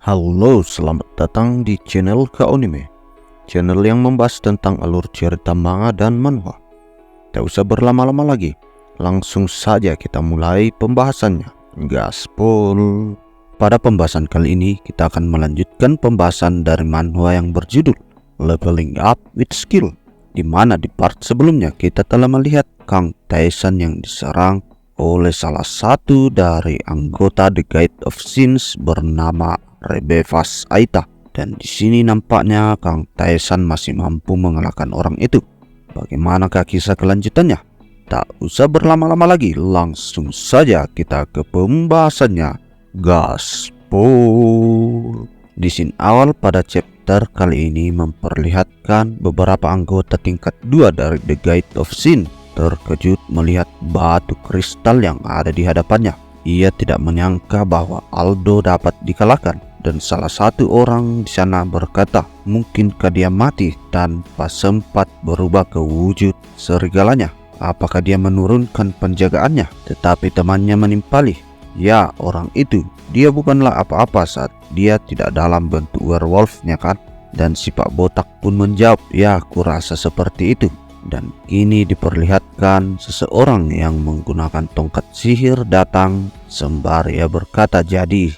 Halo, selamat datang di channel Kaonime, channel yang membahas tentang alur cerita manga dan manhwa. Tak usah berlama-lama lagi, langsung saja kita mulai pembahasannya. Gaspol. Pada pembahasan kali ini, kita akan melanjutkan pembahasan dari manhwa yang berjudul Leveling Up with Skill, di mana di part sebelumnya kita telah melihat Kang Tae-san yang diserang oleh salah satu dari anggota The Guild of Sins bernama Rebefas Aita, dan di sini nampaknya Kang Tae-san masih mampu mengalahkan orang itu. Bagaimanakah kisah kelanjutannya? Tak usah berlama-lama lagi, langsung saja kita ke pembahasannya. Gaspol. Di scene awal pada chapter kali ini memperlihatkan beberapa anggota tingkat 2 dari The Guild of Sin terkejut melihat batu kristal yang ada di hadapannya. Ia tidak menyangka bahwa Aldo dapat dikalahkan, dan salah satu orang di sana berkata, mungkinkah dia mati tanpa sempat berubah ke wujud serigalanya? Apakah dia menurunkan penjagaannya? Tetapi temannya menimpali, ya, orang itu, dia bukanlah apa-apa saat dia tidak dalam bentuk werewolfnya kan? Dan si Pak Botak pun menjawab, ya, kurasa seperti itu. Dan kini diperlihatkan seseorang yang menggunakan tongkat sihir datang sembari ia berkata, jadi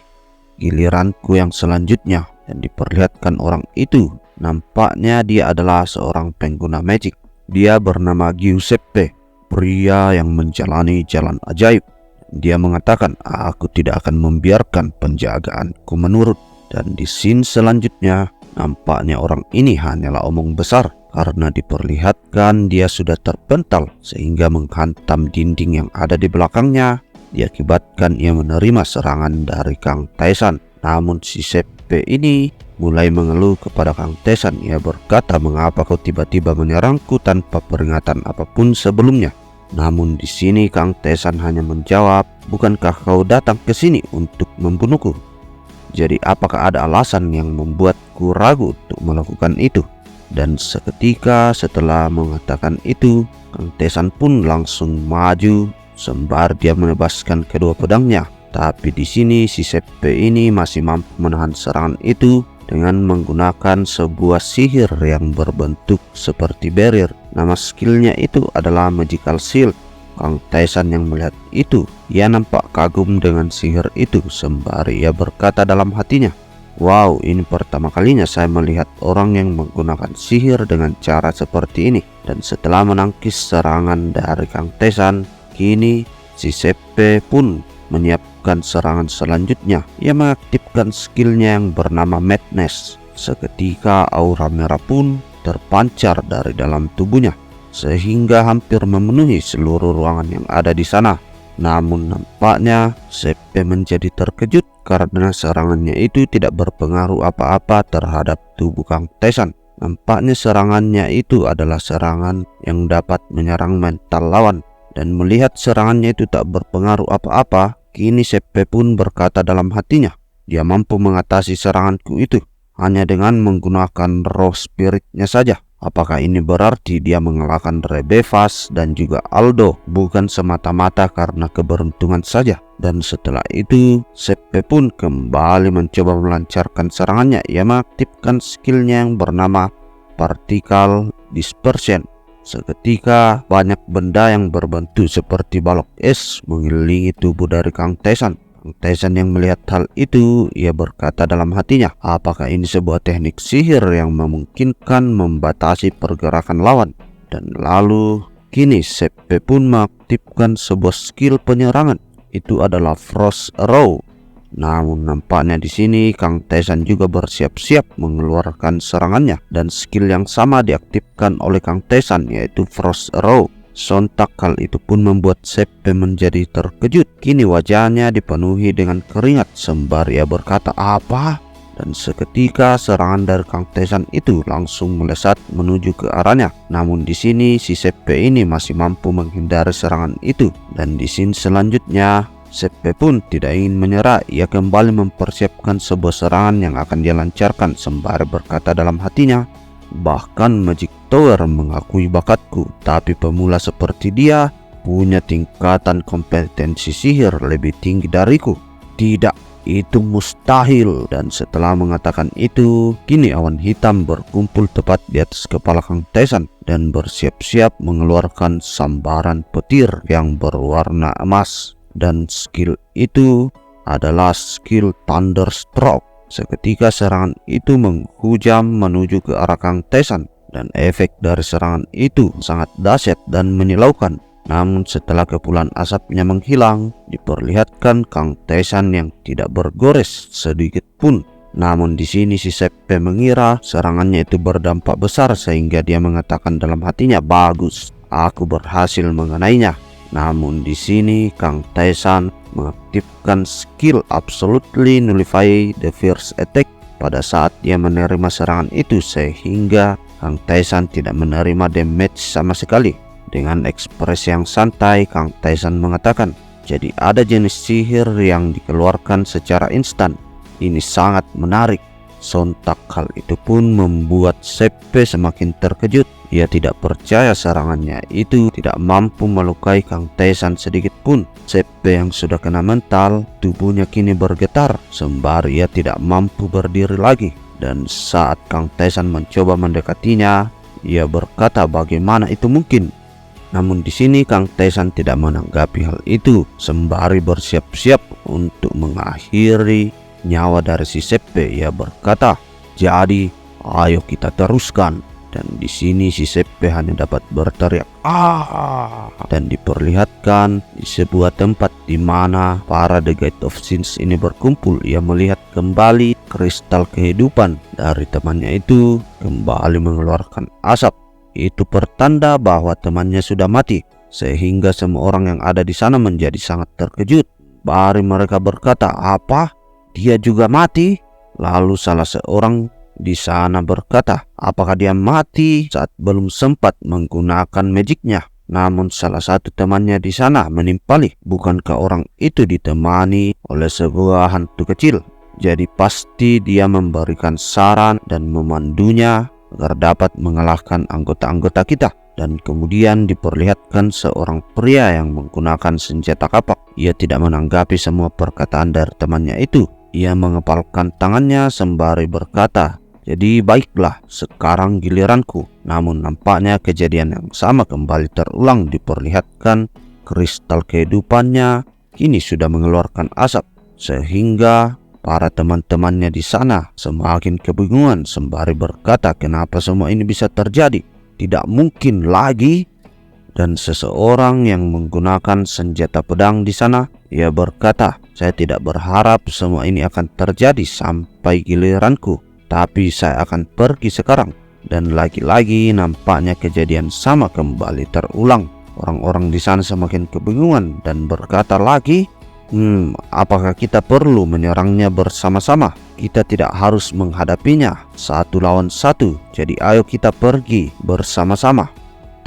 giliranku yang selanjutnya. Dan diperlihatkan orang itu, nampaknya dia adalah seorang pengguna magic. Dia bernama Giuseppe, pria yang menjalani jalan ajaib. Dia mengatakan, aku tidak akan membiarkan penjagaanku menurun. Dan di scene selanjutnya, nampaknya orang ini hanyalah omong besar, karena diperlihatkan dia sudah terpental sehingga menghantam dinding yang ada di belakangnya. Diakibatkan ia menerima serangan dari Kang Tae-san. Namun si Seppe ini mulai mengeluh kepada Kang Tae-san. Ia berkata, mengapa kau tiba-tiba menyerangku tanpa peringatan apapun sebelumnya? Namun di sini Kang Tae-san hanya menjawab, bukankah kau datang ke sini untuk membunuhku? Jadi apakah ada alasan yang membuatku ragu untuk melakukan itu? Dan seketika setelah mengatakan itu, Kang Tae-san pun langsung maju sembari dia menebaskan kedua pedangnya. Tapi di sini si Seppe ini masih mampu menahan serangan itu dengan menggunakan sebuah sihir yang berbentuk seperti barrier. Nama skillnya itu adalah Magical Shield. Kang Tae-san yang melihat itu, ia nampak kagum dengan sihir itu sembari ia berkata dalam hatinya, wow, ini pertama kalinya saya melihat orang yang menggunakan sihir dengan cara seperti ini. Dan setelah menangkis serangan dari Kang Tae-san, kini si Seppe pun menyiapkan serangan selanjutnya. Ia mengaktifkan skillnya yang bernama Madness. Seketika aura merah pun terpancar dari dalam tubuhnya, sehingga hampir memenuhi seluruh ruangan yang ada di sana. Namun nampaknya Seppe menjadi terkejut karena serangannya itu tidak berpengaruh apa-apa terhadap tubuh Kang Tae-san. Nampaknya serangannya itu adalah serangan yang dapat menyerang mental lawan. Dan melihat serangannya itu tak berpengaruh apa-apa, kini Seppe pun berkata dalam hatinya, dia mampu mengatasi seranganku itu hanya dengan menggunakan roh spiritnya saja. Apakah ini berarti dia mengalahkan Rebefas dan juga Aldo bukan semata-mata karena keberuntungan saja? Dan setelah itu Seppe pun kembali mencoba melancarkan serangannya. Ia mengaktifkan skillnya yang bernama Particle Dispersion. Seketika banyak benda yang berbentuk seperti balok es mengelilingi tubuh dari Kang Tae-san. Kang Tae-san yang melihat hal itu, ia berkata dalam hatinya, apakah ini sebuah teknik sihir yang memungkinkan membatasi pergerakan lawan? Dan lalu kini Seppe pun mengaktifkan sebuah skill penyerangan. Itu adalah Frost Arrow. Namun nampaknya di sini Kang Tae-san juga bersiap-siap mengeluarkan serangannya, dan skill yang sama diaktifkan oleh Kang Tae-san, yaitu Frost Arrow. Sontak hal itu pun membuat Seppe menjadi terkejut. Kini wajahnya dipenuhi dengan keringat sembari ia berkata, apa? Dan seketika serangan dari Kang Tae-san itu langsung melesat menuju ke arahnya. Namun di sini si Seppe ini masih mampu menghindari serangan itu. Dan di scene selanjutnya Seppe pun tidak ingin menyerah. Ia kembali mempersiapkan sebuah serangan yang akan dia lancarkan sembari berkata dalam hatinya, bahkan Magic Tower mengakui bakatku, tapi pemula seperti dia punya tingkatan kompetensi sihir lebih tinggi dariku. Tidak, itu mustahil. Dan setelah mengatakan itu, kini awan hitam berkumpul tepat di atas kepala Kang Taisan dan bersiap-siap mengeluarkan sambaran petir yang berwarna emas. Dan skill itu adalah skill Thunderstroke. Seketika serangan itu menghujam menuju ke arah Kang Taisan, dan efek dari serangan itu sangat dahsyat dan menyilaukan. Namun setelah kepulan asapnya menghilang, diperlihatkan Kang Taisan yang tidak bergores sedikit pun. Namun di sini si Seppe mengira serangannya itu berdampak besar, sehingga dia mengatakan dalam hatinya, "Bagus, aku berhasil mengenainya." Namun di sini Kang Taisan mengaktifkan skill Absolutely Nullify the First Attack pada saat dia menerima serangan itu, sehingga Kang Taisan tidak menerima damage sama sekali. Dengan ekspresi yang santai, Kang Taisan mengatakan, "Jadi ada jenis sihir yang dikeluarkan secara instan. Ini sangat menarik." Sontak hal itu pun membuat Seppe semakin terkejut. Ia tidak percaya serangannya itu tidak mampu melukai Kang Taisan sedikit pun. Seppe yang sudah kena mental, tubuhnya kini bergetar sembari ia tidak mampu berdiri lagi. Dan saat Kang Taisan mencoba mendekatinya, ia berkata bagaimana itu mungkin. Namun di sini Kang Taisan tidak menanggapi hal itu, sembari bersiap-siap untuk mengakhiri nyawa dari si Seppe. Ia berkata, "Jadi, ayo kita teruskan." Dan di sini si Seppe hanya dapat berteriak "Ah!" dan diperlihatkan di sebuah tempat di mana para The Gate of Sins ini berkumpul. Ia melihat kembali kristal kehidupan dari temannya itu kembali mengeluarkan asap. Itu pertanda bahwa temannya sudah mati, sehingga semua orang yang ada di sana menjadi sangat terkejut. Baru mereka berkata, "Apa? Dia juga mati?" Lalu salah seorang di sana berkata, "Apakah dia mati saat belum sempat menggunakan magicnya?" Namun salah satu temannya di sana menimpali, "Bukankah orang itu ditemani oleh sebuah hantu kecil? Jadi pasti dia memberikan saran dan memandunya agar dapat mengalahkan anggota-anggota kita." Dan kemudian diperlihatkan seorang pria yang menggunakan senjata kapak. Ia tidak menanggapi semua perkataan dari temannya itu. Ia mengepalkan tangannya sembari berkata, "Jadi baiklah, sekarang giliranku." Namun nampaknya kejadian yang sama kembali terulang. Diperlihatkan kristal kehidupannya kini sudah mengeluarkan asap, sehingga para teman-temannya di sana semakin kebingungan sembari berkata, "Kenapa semua ini bisa terjadi? Tidak mungkin lagi." Dan seseorang yang menggunakan senjata pedang di sana, ia berkata, "Saya tidak berharap semua ini akan terjadi sampai giliranku, tapi saya akan pergi sekarang." Dan lagi-lagi nampaknya kejadian sama kembali terulang. Orang-orang di sana semakin kebingungan dan berkata lagi, apakah kita perlu menyerangnya bersama-sama? Kita tidak harus menghadapinya 1 lawan 1. Jadi ayo kita pergi bersama-sama."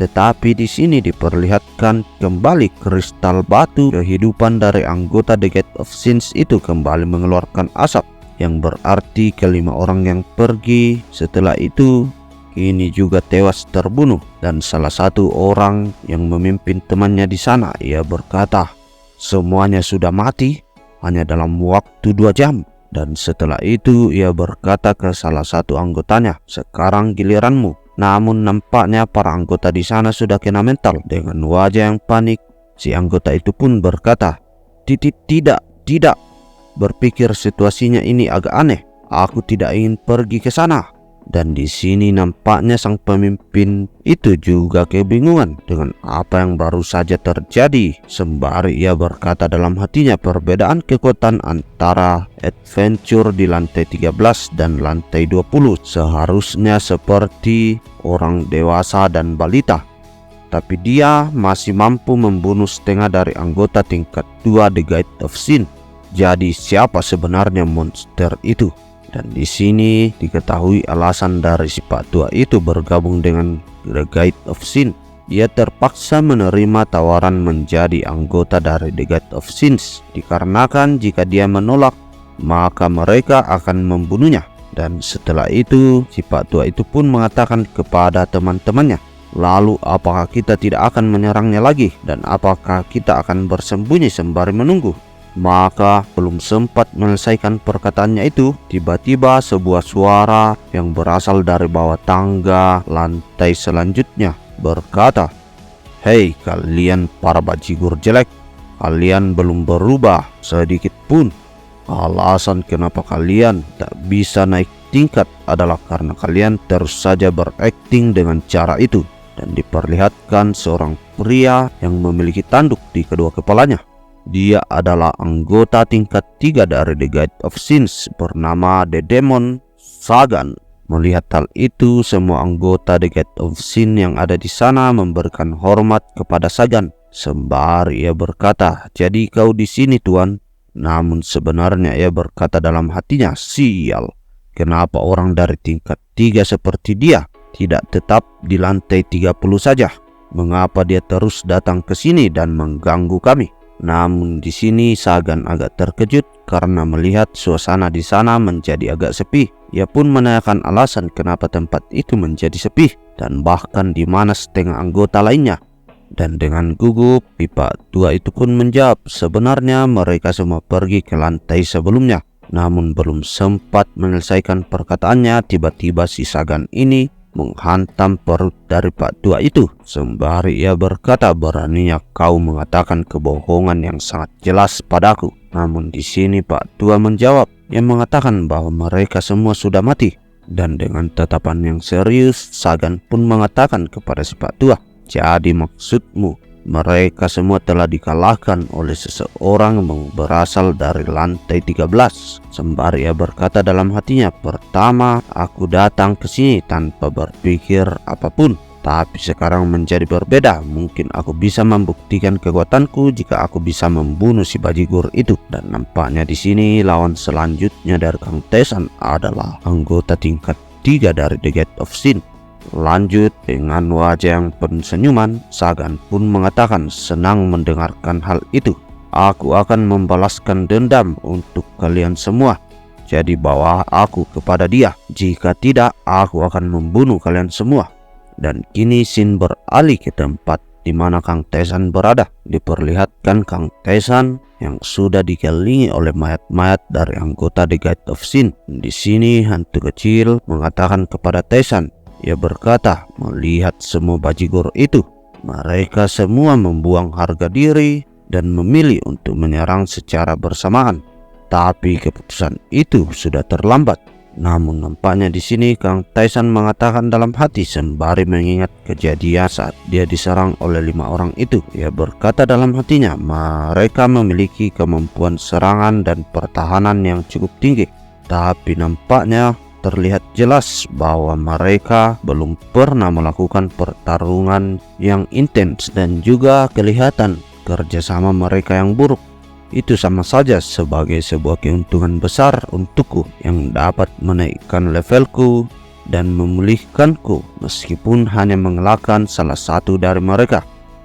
Tetapi di sini diperlihatkan kembali kristal batu kehidupan dari anggota The Gate of Sins itu kembali mengeluarkan asap, yang berarti kelima orang yang pergi setelah itu kini juga tewas terbunuh. Dan salah satu orang yang memimpin temannya di sana, ia berkata, "Semuanya sudah mati hanya dalam waktu 2 jam. Dan setelah itu ia berkata ke salah satu anggotanya, "Sekarang giliranmu." Namun nampaknya para anggota di sana sudah kena mental. Dengan wajah yang panik, si anggota itu pun berkata, Tidak. Berpikir situasinya ini agak aneh. Aku tidak ingin pergi ke sana." Dan di sini nampaknya sang pemimpin itu juga kebingungan dengan apa yang baru saja terjadi. Sembari ia berkata dalam hatinya, perbedaan kekuatan antara adventure di lantai 13 dan lantai 20 seharusnya seperti orang dewasa dan balita. Tapi dia masih mampu membunuh setengah dari anggota tingkat 2 The Gate of Sin. Jadi siapa sebenarnya monster itu? Dan di sini diketahui alasan dari si Pak Tua itu bergabung dengan The Gate of Sin. Ia terpaksa menerima tawaran menjadi anggota dari The Gate of Sins, dikarenakan jika dia menolak, maka mereka akan membunuhnya. Dan setelah itu, si Pak Tua itu pun mengatakan kepada teman-temannya, "Lalu apakah kita tidak akan menyerangnya lagi? Dan apakah kita akan bersembunyi sembari menunggu?" Maka belum sempat menyelesaikan perkataannya itu, tiba-tiba sebuah suara yang berasal dari bawah tangga lantai selanjutnya berkata, "Hei kalian para bajigur jelek, kalian belum berubah sedikit pun. Alasan kenapa kalian tak bisa naik tingkat adalah karena kalian terus saja berakting dengan cara itu." Dan diperlihatkan seorang pria yang memiliki tanduk di kedua kepalanya. Dia adalah anggota tingkat 3 dari The Guild of Sins bernama The Demon Sagan. Melihat hal itu, semua anggota The Guild of Sin yang ada di sana memberikan hormat kepada Sagan. Sembari ia berkata, "Jadi kau di sini, Tuan?" Namun sebenarnya ia berkata dalam hatinya, "Sial, kenapa orang dari tingkat 3 seperti dia tidak tetap di lantai 30 saja? Mengapa dia terus datang ke sini dan mengganggu kami?" Namun di sini Sagan agak terkejut karena melihat suasana di sana menjadi agak sepi. Ia pun menanyakan alasan kenapa tempat itu menjadi sepi dan bahkan di mana setengah anggota lainnya. Dan dengan gugup, pipa tua itu pun menjawab sebenarnya mereka semua pergi ke lantai sebelumnya. Namun belum sempat menyelesaikan perkataannya, tiba-tiba si Sagan ini menghantam perut dari Pak Tua itu. Sembari ia berkata, "Beraninya kau mengatakan kebohongan yang sangat jelas padaku." Namun di sini Pak Tua menjawab, yang mengatakan bahwa mereka semua sudah mati. Dan dengan tatapan yang serius, Sagan pun mengatakan kepada si Pak Tua, "Jadi maksudmu mereka semua telah dikalahkan oleh seseorang yang berasal dari lantai 13. Sembari ia berkata dalam hatinya, "Pertama aku datang ke sini tanpa berpikir apapun, tapi sekarang menjadi berbeda. Mungkin aku bisa membuktikan kekuatanku jika aku bisa membunuh si bajigur itu." Dan nampaknya di sini lawan selanjutnya dari Kang Tesan adalah anggota tingkat 3 dari The Gate of Sin. Lanjut dengan wajah yang penuh senyuman, Sagan pun mengatakan senang mendengarkan hal itu. "Aku akan membalaskan dendam untuk kalian semua. Jadi bawa aku kepada dia. Jika tidak, aku akan membunuh kalian semua." Dan kini Sin beralih ke tempat di mana Kang Tesan berada. Diperlihatkan Kang Tesan yang sudah dikelilingi oleh mayat-mayat dari anggota The Guild of Sin. Di sini hantu kecil mengatakan kepada Tesan, ia berkata, melihat semua bajigur itu, mereka semua membuang harga diri dan memilih untuk menyerang secara bersamaan. Tapi keputusan itu sudah terlambat. Namun nampaknya di sini Kang Tesan mengatakan dalam hati sembari mengingat kejadian saat dia diserang oleh 5 orang itu. Ia berkata dalam hatinya, mereka memiliki kemampuan serangan dan pertahanan yang cukup tinggi. Tapi nampaknya terlihat jelas bahwa mereka belum pernah melakukan pertarungan yang intens dan juga kelihatan kerjasama mereka yang buruk. Itu sama saja sebagai sebuah keuntungan besar untukku yang dapat menaikkan levelku dan memulihkanku meskipun hanya mengalahkan salah satu dari mereka.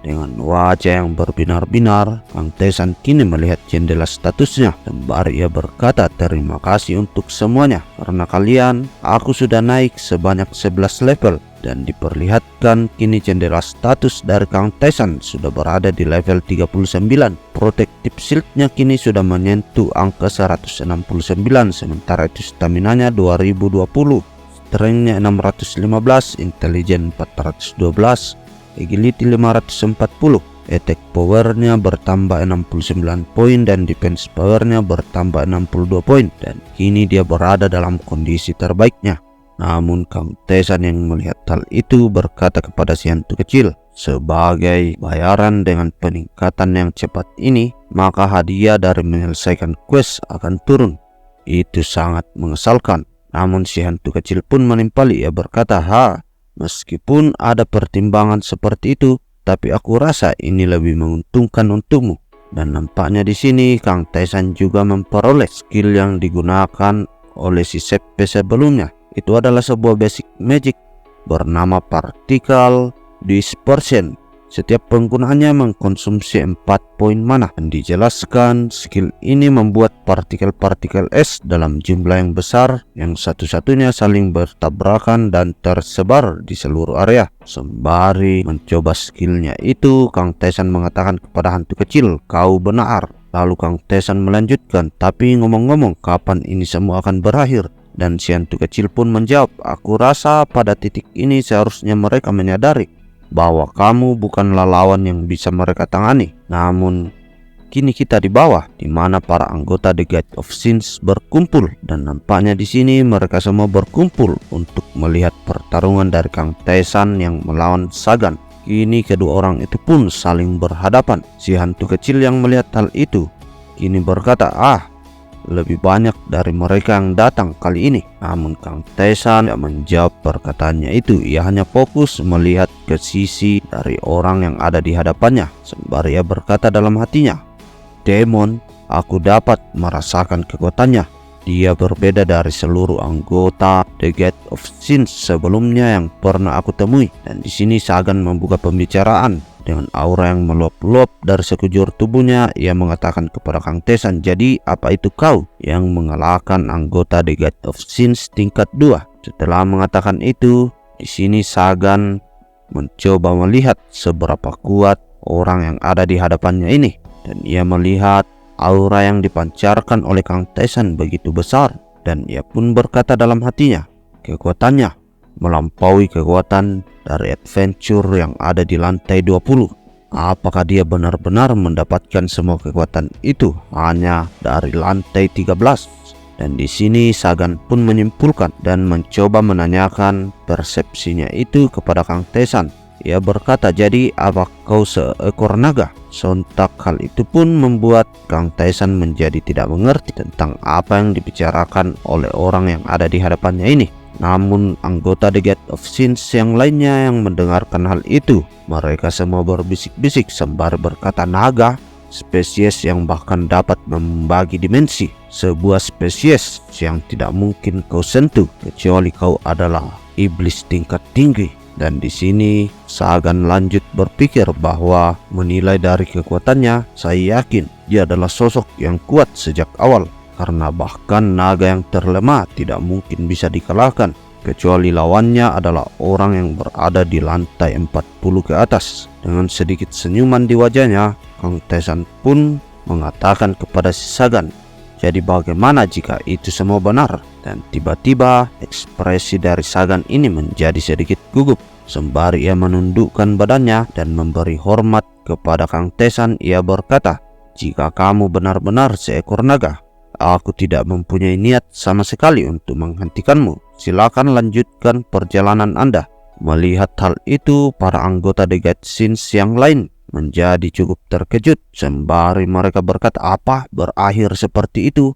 Dengan wajah yang berbinar-binar, Kang Tesan kini melihat jendela statusnya. Sembari ia berkata, "Terima kasih untuk semuanya. Karena kalian, aku sudah naik sebanyak 11 level." Dan diperlihatkan kini jendela status dari Kang Tesan sudah berada di level 39. Protective shieldnya kini sudah menyentuh angka 169, sementara itu staminanya 2020, strengthnya 615, intelligence 412, agility 540, attack powernya bertambah 69 poin dan defense powernya bertambah 62 poin. Dan kini dia berada dalam kondisi terbaiknya. Namun Kang Tesan yang melihat hal itu berkata kepada si hantu kecil, sebagai bayaran dengan peningkatan yang cepat ini, maka hadiah dari menyelesaikan quest akan turun. Itu sangat mengesalkan. Namun si hantu kecil pun menimpali. Ia berkata, meskipun ada pertimbangan seperti itu, tapi aku rasa ini lebih menguntungkan untukmu." Dan nampaknya di sini Kang Tesan juga memperoleh skill yang digunakan oleh si Seppe sebelumnya. Itu adalah sebuah basic magic bernama Particle Dispersion. Setiap penggunaannya mengkonsumsi 4 poin mana. Dan dijelaskan skill ini membuat partikel-partikel es dalam jumlah yang besar yang satu-satunya saling bertabrakan dan tersebar di seluruh area. Sembari mencoba skillnya itu, Kang Tesan mengatakan kepada hantu kecil, "Kau benar, Lalu Kang Tesan melanjutkan, "Tapi ngomong-ngomong, kapan ini semua akan berakhir?" Dan si hantu kecil pun menjawab, "Aku rasa pada titik ini seharusnya mereka menyadari bahwa kamu bukanlah lawan yang bisa mereka tangani. Namun kini kita di bawah, di mana para anggota The Gate of Sins berkumpul, dan nampaknya di sini mereka semua berkumpul untuk melihat pertarungan dari Kang Tesan yang melawan Sagan." Kini kedua orang itu pun saling berhadapan. Si hantu kecil yang melihat hal itu kini berkata, "Lebih banyak dari mereka yang datang kali ini." Namun Kang Tesan tidak menjawab perkataannya itu. Ia hanya fokus melihat ke sisi dari orang yang ada di hadapannya, sembari ia berkata dalam hatinya, "Demon, aku dapat merasakan kekuatannya. Dia berbeda dari seluruh anggota The Gate of Sins sebelumnya yang pernah aku temui." Dan di sini Sagan membuka pembicaraan. Dengan aura yang meluap-luap dari sekujur tubuhnya, ia mengatakan kepada Kang Tesan, "Jadi apa itu kau yang mengalahkan anggota The Gate of Sins tingkat 2? Setelah mengatakan itu, di sini Sagan mencoba melihat seberapa kuat orang yang ada di hadapannya ini. Dan ia melihat aura yang dipancarkan oleh Kang Tesan begitu besar. Dan ia pun berkata dalam hatinya, kekuatannya melampaui kekuatan dari adventure yang ada di lantai 20. Apakah dia benar-benar mendapatkan semua kekuatan itu hanya dari lantai 13? Dan di sini Sagan pun menyimpulkan dan mencoba menanyakan persepsinya itu kepada Kang Tesan. Ia berkata, "Jadi apa kau seekor naga?" Sontak hal itu pun membuat Kang Tesan menjadi tidak mengerti tentang apa yang dibicarakan oleh orang yang ada di hadapannya ini. Namun anggota The Gate of Sins yang lainnya yang mendengarkan hal itu, mereka semua berbisik-bisik sembari berkata, "Naga, spesies yang bahkan dapat membagi dimensi, sebuah spesies yang tidak mungkin kau sentuh kecuali kau adalah iblis tingkat tinggi." Dan di sini Sagan lanjut berpikir bahwa menilai dari kekuatannya, saya yakin dia adalah sosok yang kuat sejak awal. Karena bahkan naga yang terlemah tidak mungkin bisa dikalahkan, kecuali lawannya adalah orang yang berada di lantai 40 ke atas. Dengan sedikit senyuman di wajahnya, Kang Tesan pun mengatakan kepada si Sagan, "Jadi bagaimana jika itu semua benar?" Dan tiba-tiba ekspresi dari Sagan ini menjadi sedikit gugup. Sembari ia menundukkan badannya dan memberi hormat kepada Kang Tesan, ia berkata, "Jika kamu benar-benar seekor naga, aku tidak mempunyai niat sama sekali untuk menghentikanmu. Silakan lanjutkan perjalanan Anda." Melihat hal itu, para anggota The Gate Sins yang lain menjadi cukup terkejut. Sembari mereka berkata, "Apa berakhir seperti itu?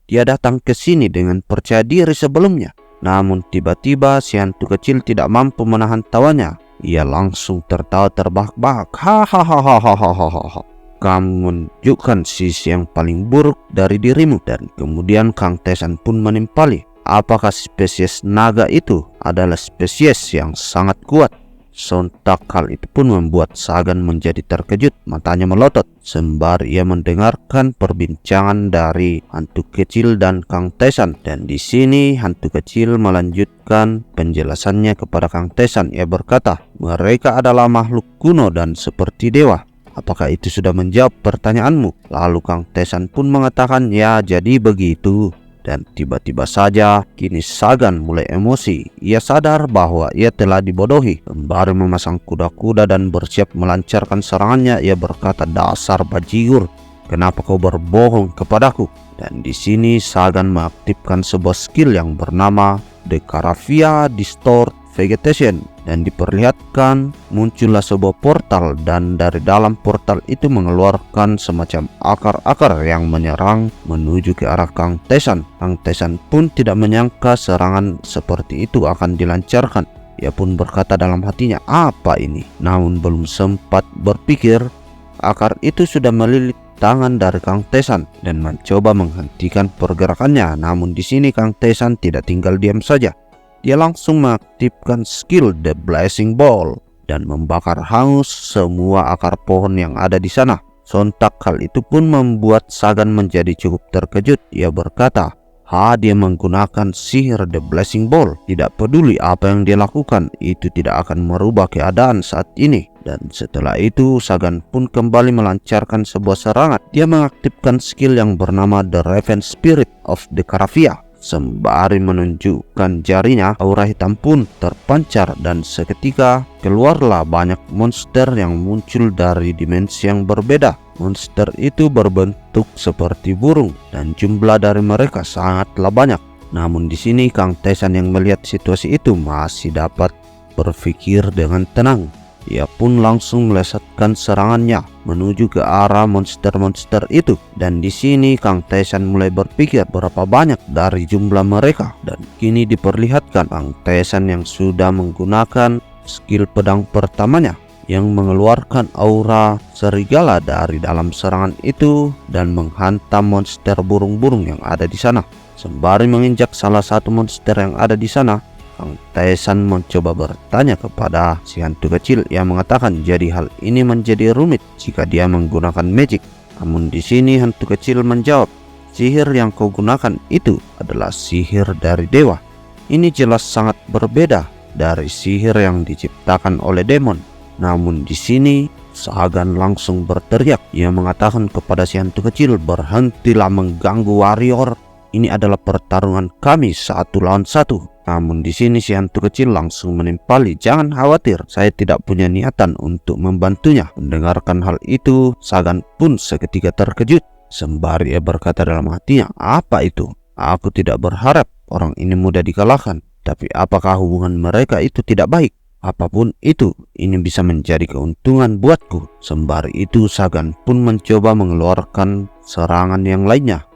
Dia datang ke sini dengan percaya diri sebelumnya." Namun tiba-tiba si hantu kecil tidak mampu menahan tawanya. Ia langsung tertawa terbahak-bahak. "Hahaha. Kamu menunjukkan sisi yang paling buruk dari dirimu." Dan kemudian Kang Tesan pun menimpali, "Apakah spesies naga itu adalah spesies yang sangat kuat?" Sontak hal itu pun membuat Sagan menjadi terkejut, matanya melotot sembari ia mendengarkan perbincangan dari hantu kecil dan Kang Tesan. Dan di sini hantu kecil melanjutkan penjelasannya kepada Kang Tesan. Ia berkata, "Mereka adalah makhluk kuno dan seperti dewa. Apakah itu sudah menjawab pertanyaanmu?" Lalu Kang Tesan pun mengatakan, "Ya, jadi begitu." Dan tiba-tiba saja kini Sagan mulai emosi. Ia sadar bahwa ia telah dibodohi. Sembari memasang kuda-kuda dan bersiap melancarkan serangannya, ia berkata, "Dasar bajigur, kenapa kau berbohong kepadaku?" Dan di sini Sagan mengaktifkan sebuah skill yang bernama The Caravia Distort Vegetation, dan diperlihatkan muncullah sebuah portal, dan dari dalam portal itu mengeluarkan semacam akar-akar yang menyerang menuju ke arah Kang Tesan. Kang Tesan pun tidak menyangka serangan seperti itu akan dilancarkan. Ia pun berkata dalam hatinya, "Apa ini?" Namun belum sempat berpikir, akar itu sudah melilit tangan dari Kang Tesan dan mencoba menghentikan pergerakannya. Namun di sini Kang Tesan tidak tinggal diam saja. Dia langsung mengaktifkan skill The Blazing Ball dan membakar hangus semua akar pohon yang ada di sana. Sontak hal itu pun membuat Sagan menjadi cukup terkejut. Ia berkata, dia menggunakan sihir The Blazing Ball. Tidak peduli apa yang dia lakukan, itu tidak akan merubah keadaan saat ini. Dan setelah itu Sagan pun kembali melancarkan sebuah serangan. Dia mengaktifkan skill yang bernama The Raven Spirit of the Caravia. Sembari menunjukkan jarinya, aura hitam pun terpancar dan seketika keluarlah banyak monster yang muncul dari dimensi yang berbeda. Monster itu berbentuk seperti burung dan jumlah dari mereka sangatlah banyak. Namun di sini Kang Tesan yang melihat situasi itu masih dapat berpikir dengan tenang. Ia pun langsung melesatkan serangannya menuju ke arah monster-monster itu. Dan di sini Kang Tesan mulai berpikir berapa banyak dari jumlah mereka. Dan kini diperlihatkan Kang Tesan yang sudah menggunakan skill pedang pertamanya yang mengeluarkan aura serigala dari dalam serangan itu dan menghantam monster burung-burung yang ada di sana. Sembari menginjak salah satu monster yang ada di sana, Kang Tesan mencoba bertanya kepada si hantu kecil yang mengatakan jadi hal ini menjadi rumit jika dia menggunakan magic. Namun di sini hantu kecil menjawab, sihir yang kau gunakan itu adalah sihir dari dewa. Ini jelas sangat berbeda dari sihir yang diciptakan oleh demon. Namun di sini Sagan langsung berteriak. Ia mengatakan kepada si hantu kecil, berhentilah mengganggu warrior. Ini adalah pertarungan kami 1 lawan 1. Namun di sini si hantu kecil langsung menimpali, jangan khawatir, saya tidak punya niatan untuk membantunya. Mendengarkan hal itu, Sagan pun seketika terkejut. Sembari ia berkata dalam hatinya, apa itu? Aku tidak berharap orang ini mudah dikalahkan. Tapi apakah hubungan mereka itu tidak baik? Apapun itu, ini bisa menjadi keuntungan buatku. Sembari itu Sagan pun mencoba mengeluarkan serangan yang lainnya.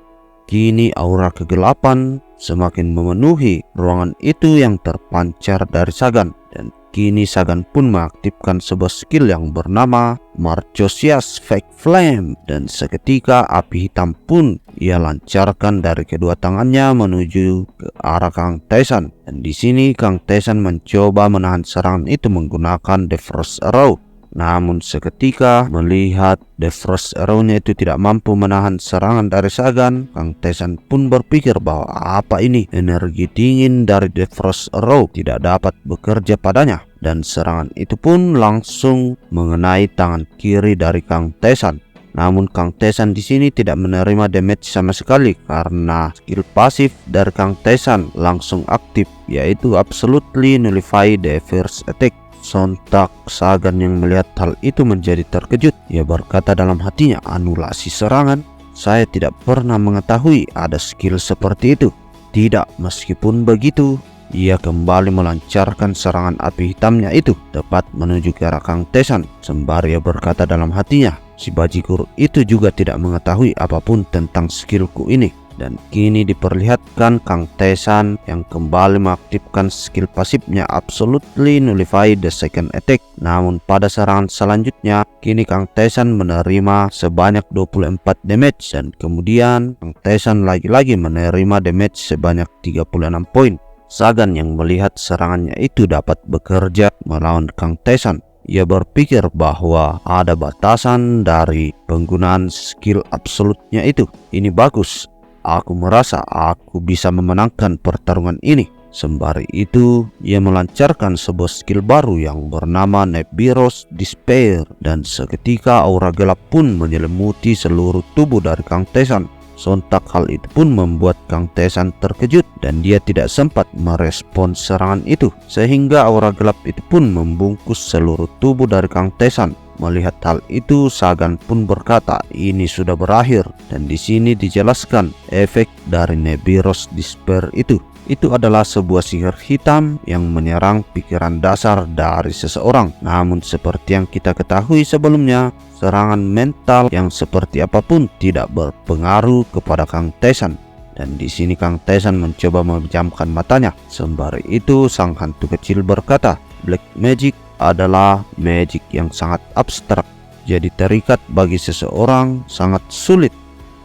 Kini aura kegelapan semakin memenuhi ruangan itu yang terpancar dari Sagan. Dan kini Sagan pun mengaktifkan sebuah skill yang bernama Marchosias Fake Flame. Dan seketika api hitam pun ia lancarkan dari kedua tangannya menuju ke arah Kang Tesan. Dan di sini Kang Tesan mencoba menahan serangan itu menggunakan The Frost Arrow. Namun seketika melihat The Frost Arrow-nya itu tidak mampu menahan serangan dari Sagan, Kang Tesan pun berpikir bahwa apa ini, energi dingin dari The Frost Arrow tidak dapat bekerja padanya. Dan serangan itu pun langsung mengenai tangan kiri dari Kang Tesan. Namun Kang Tesan di sini tidak menerima damage sama sekali karena skill pasif dari Kang Tesan langsung aktif, yaitu Absolutely Nullify the First Attack. Sontak Sagan yang melihat hal itu menjadi terkejut. Ia berkata dalam hatinya, anulasi serangan? Saya tidak pernah mengetahui ada skill seperti itu. Tidak, meskipun begitu, ia kembali melancarkan serangan api hitamnya itu tepat menuju ke arah Kang Tesan. Sembari ia berkata dalam hatinya, si bajigur itu juga tidak mengetahui apapun tentang skillku ini. Dan kini diperlihatkan Kang Tesan yang kembali mengaktifkan skill pasifnya Absolutely Nullify the Second Attack. Namun pada serangan selanjutnya, kini Kang Tesan menerima sebanyak 24 damage. Dan kemudian Kang Tesan lagi-lagi menerima damage sebanyak 36 poin. Sagan yang melihat serangannya itu dapat bekerja melawan Kang Tesan, ia berpikir bahwa ada batasan dari penggunaan skill absolutnya itu. Ini bagus. Aku merasa aku bisa memenangkan pertarungan ini. Sembari itu, ia melancarkan sebuah skill baru yang bernama Nebiros Despair. Dan seketika aura gelap pun menyelimuti seluruh tubuh dari Kang Tesan. Sontak hal itu pun membuat Kang Tesan terkejut dan dia tidak sempat merespons serangan itu. Sehingga aura gelap itu pun membungkus seluruh tubuh dari Kang Tesan. Melihat hal itu, Sagan pun berkata, ini sudah berakhir. Dan di sini dijelaskan efek dari Nebiros Despair itu. Itu adalah sebuah sihir hitam yang menyerang pikiran dasar dari seseorang. Namun seperti yang kita ketahui sebelumnya, serangan mental yang seperti apapun tidak berpengaruh kepada Kang Tesan. Dan di sini Kang Tesan mencoba memejamkan matanya. Sembari itu sang hantu kecil berkata, Black Magic adalah magic yang sangat abstrak, jadi terikat bagi seseorang sangat sulit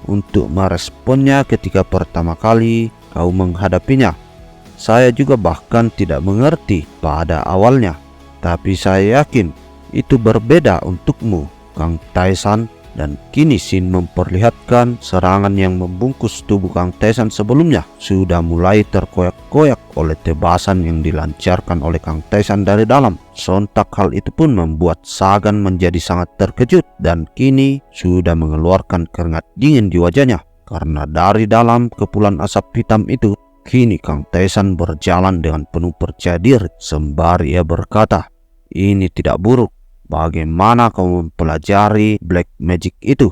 untuk meresponnya ketika pertama kali kau menghadapinya. Saya juga bahkan tidak mengerti pada awalnya, tapi saya yakin itu berbeda untukmu, Kang Tesan. Dan kini Shin memperlihatkan serangan yang membungkus tubuh Kang Taesan sebelumnya sudah mulai terkoyak-koyak oleh tebasan yang dilancarkan oleh Kang Taesan dari dalam. Sontak hal itu pun membuat Sagan menjadi sangat terkejut dan kini sudah mengeluarkan keringat dingin di wajahnya. Karena dari dalam kepulan asap hitam itu, kini Kang Taesan berjalan dengan penuh percaya diri sembari ia berkata, "Ini tidak buruk. Bagaimana kau mempelajari black magic itu?"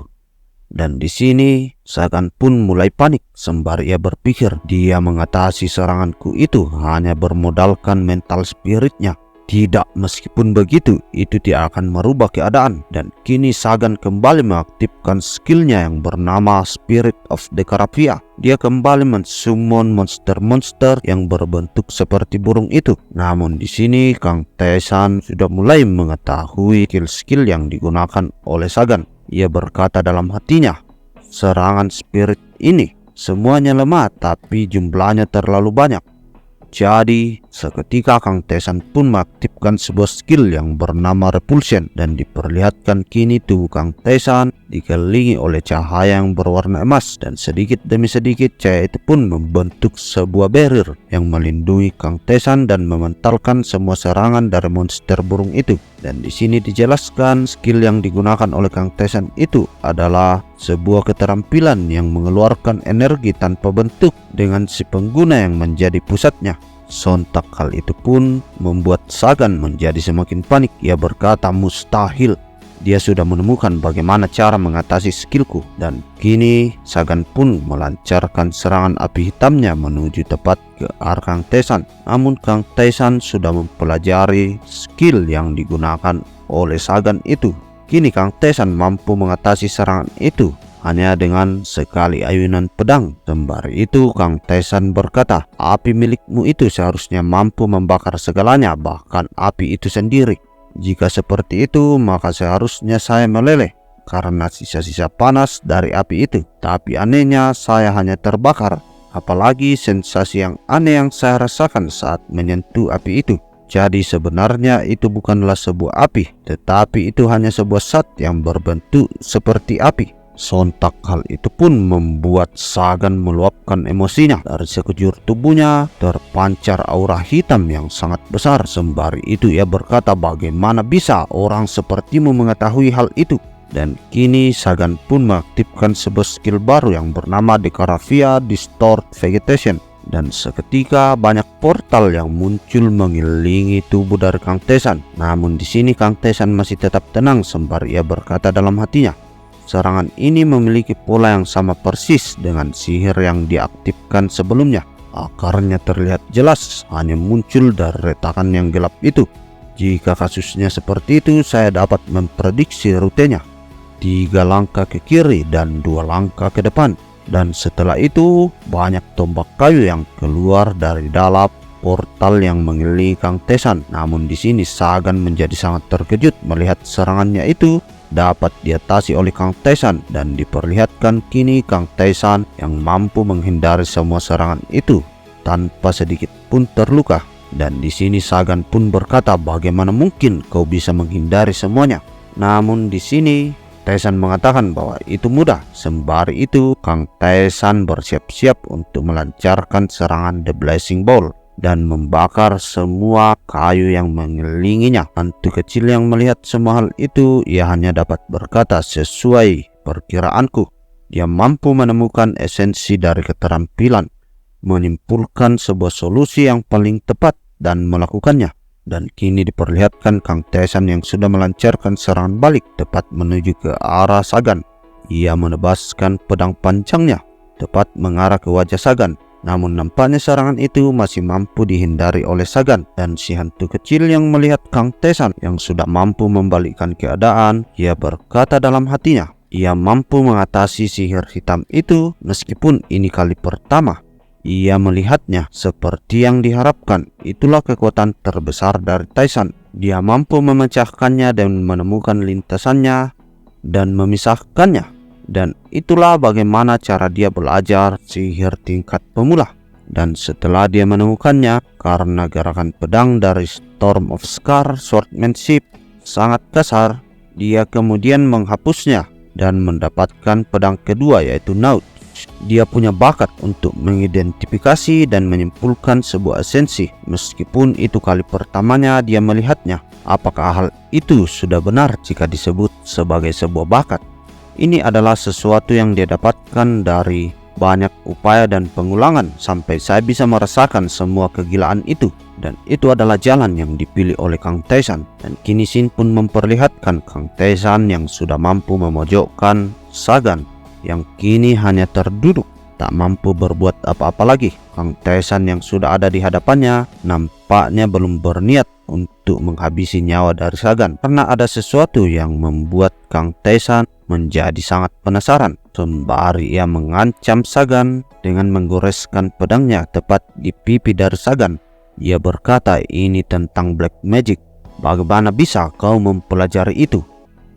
Dan di sini Sagan pun mulai panik sembari ia berpikir dia mengatasi seranganku itu hanya bermodalkan mental spiritnya. Tidak, meskipun begitu, itu tidak akan merubah keadaan. Dan kini Sagan kembali mengaktifkan skillnya yang bernama Spirit of Decaravia. Dia kembali mensummon monster-monster yang berbentuk seperti burung itu. Namun di sini Kang Taesan sudah mulai mengetahui skill-skill yang digunakan oleh Sagan. Ia berkata dalam hatinya, serangan spirit ini semuanya lemah tapi jumlahnya terlalu banyak. Jadi, seketika Kang Taesan pun mengaktifkan sebuah skill yang bernama Repulsion dan diperlihatkan kini tubuh Kang Taesan dikelilingi oleh cahaya yang berwarna emas dan sedikit demi sedikit cahaya itu pun membentuk sebuah barrier yang melindungi Kang Taesan dan mementalkan semua serangan dari monster burung itu. Dan di sini dijelaskan skill yang digunakan oleh Kang Taesan itu adalah sebuah keterampilan yang mengeluarkan energi tanpa bentuk dengan si pengguna yang menjadi pusatnya. Sontak hal itu pun membuat Sagan menjadi semakin panik. Ia berkata, mustahil. Dia sudah menemukan bagaimana cara mengatasi skillku. Dan kini Sagan pun melancarkan serangan api hitamnya menuju tepat ke arah Kang Taesan. Namun Kang Taesan sudah mempelajari skill yang digunakan oleh Sagan itu. Kini Kang Taesan mampu mengatasi serangan itu hanya dengan sekali ayunan pedang. Sembari itu Kang Taesan berkata, api milikmu itu seharusnya mampu membakar segalanya, bahkan api itu sendiri. Jika seperti itu, maka seharusnya saya meleleh karena sisa-sisa panas dari api itu. Tapi anehnya saya hanya terbakar. Apalagi sensasi yang aneh yang saya rasakan saat menyentuh api itu. Jadi sebenarnya itu bukanlah sebuah api, tetapi itu hanya sebuah zat yang berbentuk seperti api. Sontak hal itu pun membuat Sagan meluapkan emosinya. Dari sekujur tubuhnya terpancar aura hitam yang sangat besar. Sembari itu ia berkata, bagaimana bisa orang sepertimu mengetahui hal itu? Dan kini Sagan pun mengaktifkan sebuah skill baru yang bernama Decaravia Distort Vegetation. Dan seketika banyak portal yang muncul mengelilingi tubuh dari Kang Taesan. Namun di sini Kang Taesan masih tetap tenang sembari ia berkata dalam hatinya, serangan ini memiliki pola yang sama persis dengan sihir yang diaktifkan sebelumnya. Akarnya terlihat jelas, hanya muncul dari retakan yang gelap itu. Jika kasusnya seperti itu, saya dapat memprediksi rutenya. 3 langkah ke kiri dan 2 langkah ke depan. Dan setelah itu, banyak tombak kayu yang keluar dari dalam portal yang mengelilingi Kang Taesan. Namun di sini Sagan menjadi sangat terkejut melihat serangannya itu dapat diatasi oleh Kang Taesan dan diperlihatkan kini Kang Taesan yang mampu menghindari semua serangan itu tanpa sedikit pun terluka. Dan di sini Sagan pun berkata, bagaimana mungkin kau bisa menghindari semuanya? Namun di sini Taesan mengatakan bahwa itu mudah. Sembari itu Kang Taesan bersiap-siap untuk melancarkan serangan The Blazing Ball dan membakar semua kayu yang mengelilinginya. Hantu kecil yang melihat semua hal itu, ia hanya dapat berkata, sesuai perkiraanku. Dia mampu menemukan esensi dari keterampilan, menyimpulkan sebuah solusi yang paling tepat dan melakukannya. Dan kini diperlihatkan Kang Taesan yang sudah melancarkan serangan balik tepat menuju ke arah Sagan. Ia menebaskan pedang panjangnya tepat mengarah ke wajah Sagan. Namun nampaknya serangan itu masih mampu dihindari oleh Sagan. Dan si hantu kecil yang melihat Kang Taesan yang sudah mampu membalikkan keadaan, ia berkata dalam hatinya, ia mampu mengatasi sihir hitam itu meskipun ini kali pertama ia melihatnya seperti yang diharapkan. Itulah kekuatan terbesar dari Taesan. Dia mampu memecahkannya dan menemukan lintasannya dan memisahkannya. Dan itulah bagaimana cara dia belajar sihir tingkat pemula. Dan setelah dia menemukannya, karena gerakan pedang dari Storm of Scar Swordsmanship sangat kasar, dia kemudian menghapusnya dan mendapatkan pedang kedua yaitu Naut. Dia punya bakat untuk mengidentifikasi dan menyimpulkan sebuah esensi, meskipun itu kali pertamanya dia melihatnya. Apakah hal itu sudah benar jika disebut sebagai sebuah bakat? Ini adalah sesuatu yang dia dapatkan dari banyak upaya dan pengulangan sampai saya bisa merasakan semua kegilaan itu. Dan itu adalah jalan yang dipilih oleh Kang Tae-san. Dan kini Shin pun memperlihatkan Kang Tae-san yang sudah mampu memojokkan Sagan yang kini hanya terduduk, tak mampu berbuat apa-apa lagi. Kang Tae-san yang sudah ada di hadapannya nampaknya belum berniat untuk menghabisi nyawa dari Sagan, karena ada sesuatu yang membuat Kang Tae-san menjadi sangat penasaran. Sembari ia mengancam Sagan dengan menggoreskan pedangnya tepat di pipi dari Sagan, ia berkata, "Ini tentang black magic. Bagaimana bisa kau mempelajari itu?"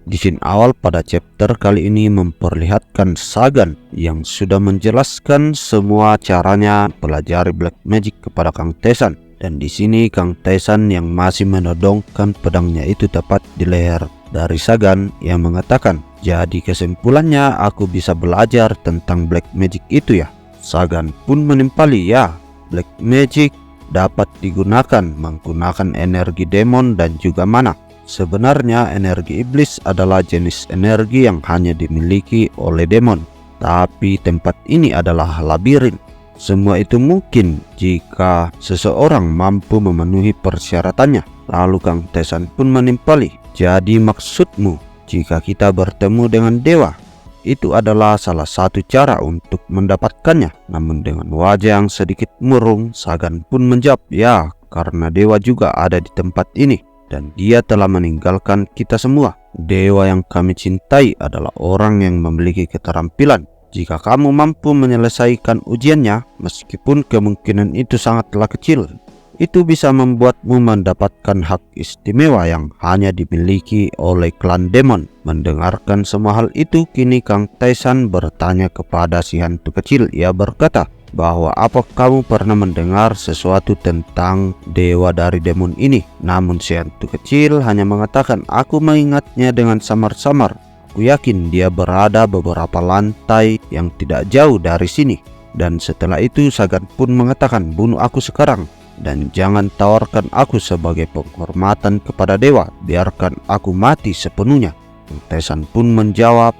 Di scene awal pada chapter kali ini memperlihatkan Sagan yang sudah menjelaskan semua caranya pelajari black magic kepada Kang Tae-san. Dan di sini Kang Tae-san yang masih menodongkan pedangnya itu tepat di leher dari Sagan yang mengatakan, "Jadi kesimpulannya aku bisa belajar tentang black magic itu ya?" Sagan pun menimpali, "Ya, black magic dapat digunakan menggunakan energi demon dan juga mana. Sebenarnya energi iblis adalah jenis energi yang hanya dimiliki oleh demon, tapi tempat ini adalah labirin. Semua itu mungkin jika seseorang mampu memenuhi persyaratannya." Lalu Kang Tae-san pun menimpali, "Jadi maksudmu jika kita bertemu dengan dewa, itu adalah salah satu cara untuk mendapatkannya?" Namun dengan wajah yang sedikit murung, Sagan pun menjawab, "Ya, karena dewa juga ada di tempat ini dan dia telah meninggalkan kita semua. Dewa yang kami cintai adalah orang yang memiliki keterampilan. Jika kamu mampu menyelesaikan ujiannya, meskipun kemungkinan itu sangatlah kecil, itu bisa membuatmu mendapatkan hak istimewa yang hanya dimiliki oleh klan demon." Mendengarkan semua hal itu, kini Kang Tae-san bertanya kepada si hantu kecil. Ia berkata bahwa, "Apa kamu pernah mendengar sesuatu tentang dewa dari demon ini?" Namun si hantu kecil hanya mengatakan, "Aku mengingatnya dengan samar-samar. Aku yakin dia berada beberapa lantai yang tidak jauh dari sini." Dan setelah itu Sagan pun mengatakan, "Bunuh aku sekarang dan jangan tawarkan aku sebagai penghormatan kepada dewa. Biarkan aku mati sepenuhnya." Kang Tae-san pun menjawab,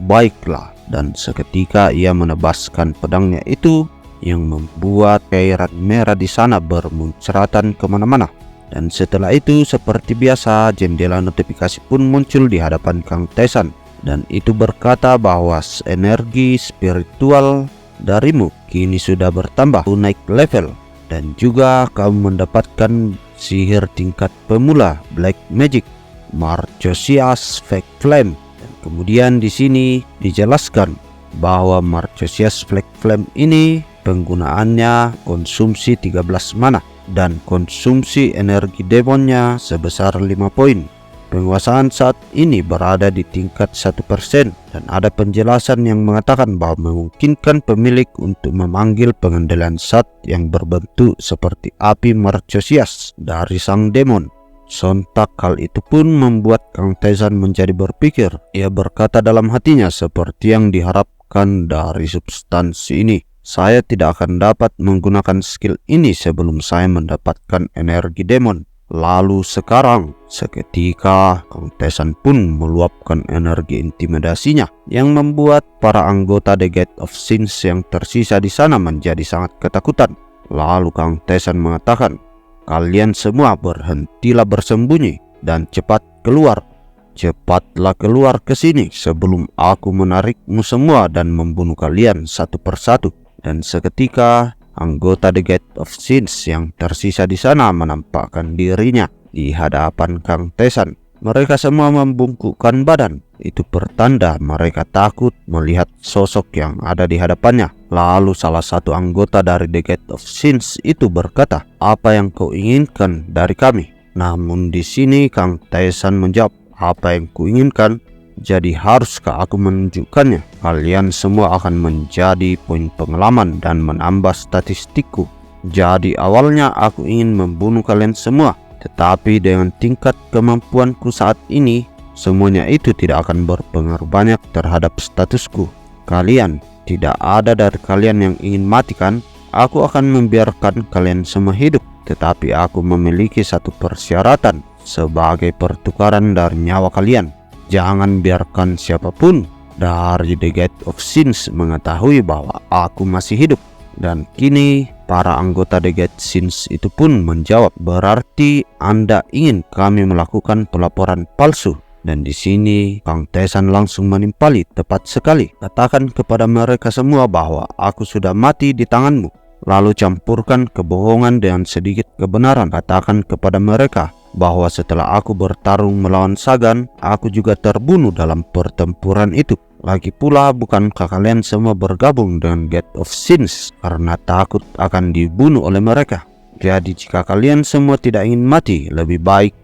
"Baiklah." Dan seketika ia menebaskan pedangnya itu yang membuat cairan merah di sana bermunceratan kemana-mana. Dan setelah itu seperti biasa jendela notifikasi pun muncul di hadapan Kang Tae-san, dan itu berkata bahwa energi spiritual darimu kini sudah bertambah naik level, dan juga kamu mendapatkan sihir tingkat pemula Black Magic Marchosias Fake Flame. Dan kemudian di sini dijelaskan bahwa Marchosias Fake Flame ini penggunaannya konsumsi 13 mana dan konsumsi energi demonnya sebesar 5 poin. Penguasaan saat ini berada di tingkat 1%, dan ada penjelasan yang mengatakan bahwa memungkinkan pemilik untuk memanggil pengendalian zat yang berbentuk seperti api Marchosias dari sang demon. Sontak hal itu pun membuat Kang Tae-san menjadi berpikir. Ia berkata dalam hatinya, seperti yang diharapkan dari substansi ini, saya tidak akan dapat menggunakan skill ini sebelum saya mendapatkan energi demon. Lalu sekarang, seketika Kang Tae-san pun meluapkan energi intimidasinya yang membuat para anggota The Gate of Sins yang tersisa di sana menjadi sangat ketakutan. Lalu Kang Tae-san mengatakan, "Kalian semua berhentilah bersembunyi dan cepat keluar. Cepatlah keluar ke sini sebelum aku menarikmu semua dan membunuh kalian satu persatu." Dan seketika anggota The Gate of Sins yang tersisa di sana menampakkan dirinya di hadapan Kang Tae-san. Mereka semua membungkukkan badan. Itu pertanda mereka takut melihat sosok yang ada di hadapannya. Lalu salah satu anggota dari The Gate of Sins itu berkata, "Apa yang kau inginkan dari kami?" Namun di sini Kang Tae-san menjawab, "Apa yang kuinginkan? Jadi haruskah aku menunjukkannya? Kalian semua akan menjadi poin pengalaman dan menambah statistikku. Jadi awalnya aku ingin membunuh kalian semua, tetapi dengan tingkat kemampuanku saat ini, semuanya itu tidak akan berpengaruh banyak terhadap statusku. Kalian, tidak ada dari kalian yang ingin mati kan? Aku akan membiarkan kalian semua hidup, tetapi aku memiliki satu persyaratan sebagai pertukaran dari nyawa kalian. Jangan biarkan siapapun dari The Gate of Sins mengetahui bahwa aku masih hidup. Dan kini para anggota The Gate Sins itu pun menjawab, berarti Anda ingin kami melakukan pelaporan palsu. Dan di sini Kang Tesan langsung menimpali, tepat sekali. Katakan kepada mereka semua bahwa aku sudah mati di tanganmu. Lalu campurkan kebohongan dengan sedikit kebenaran. Katakan kepada mereka bahwa setelah aku bertarung melawan Sagan, aku juga terbunuh dalam pertempuran itu. Lagi pula, bukankah kalian semua bergabung dengan Gate of Sins karena takut akan dibunuh oleh mereka? Jadi jika kalian semua tidak ingin mati, lebih baik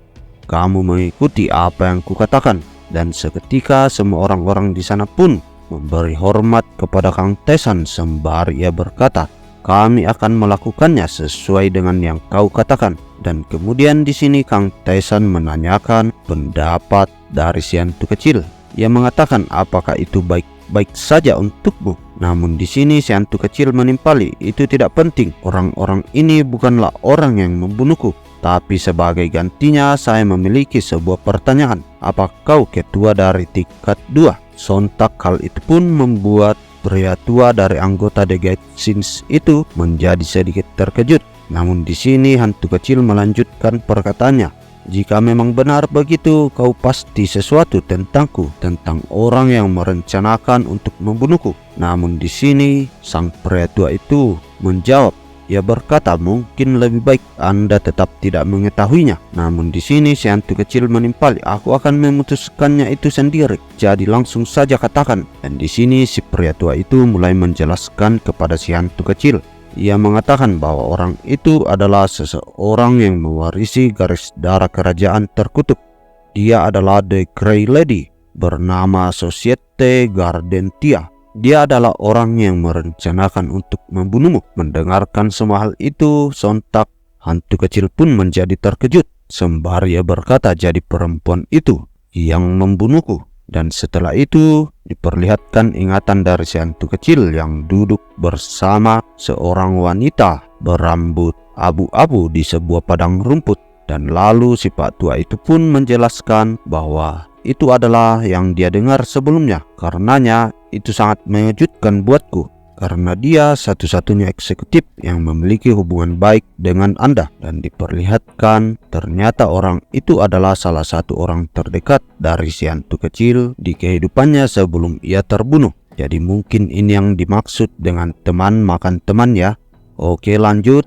kamu mengikuti apa yang kukatakan. Dan seketika semua orang-orang di sana pun memberi hormat kepada Kang Tesan sembari ia berkata, kami akan melakukannya sesuai dengan yang kau katakan. Dan kemudian di sini Kang Tesan menanyakan pendapat dari si hantu kecil. Ia mengatakan apakah itu baik-baik saja untukmu. Namun di sini si hantu kecil menimpali, itu tidak penting. Orang-orang ini bukanlah orang yang membunuhku. Tapi sebagai gantinya saya memiliki sebuah pertanyaan. Apa kau ketua dari tingkat 2? Sontak hal itu pun membuat pria tua dari anggota The Gate Sins itu menjadi sedikit terkejut. Namun di sini hantu kecil melanjutkan perkataannya. Jika memang benar begitu, kau pasti sesuatu tentangku, tentang orang yang merencanakan untuk membunuhku. Namun di sini sang pria tua itu menjawab. Ia berkata, mungkin lebih baik Anda tetap tidak mengetahuinya. Namun di sini si hantu kecil menimpali, aku akan memutuskannya itu sendiri. Jadi langsung saja katakan. Dan di sini si pria tua itu mulai menjelaskan kepada si hantu kecil. Ia mengatakan bahwa orang itu adalah seseorang yang mewarisi garis darah kerajaan terkutuk. Dia adalah The Grey Lady bernama Societe Gardentia. Dia adalah orang yang merencanakan untuk membunuhmu. Mendengarkan semua hal itu, sontak hantu kecil pun menjadi terkejut. Sembari ia berkata, jadi perempuan itu yang membunuhku. Dan setelah itu diperlihatkan ingatan dari si hantu kecil yang duduk bersama seorang wanita berambut abu-abu di sebuah padang rumput. Dan lalu si pak tua itu pun menjelaskan bahwa itu adalah yang dia dengar sebelumnya. Karenanya itu sangat mengejutkan buatku, karena dia satu-satunya eksekutif yang memiliki hubungan baik dengan Anda. Dan diperlihatkan ternyata orang itu adalah salah satu orang terdekat dari si hantu kecil di kehidupannya sebelum ia terbunuh. Jadi mungkin ini yang dimaksud dengan teman makan teman ya. Oke, lanjut.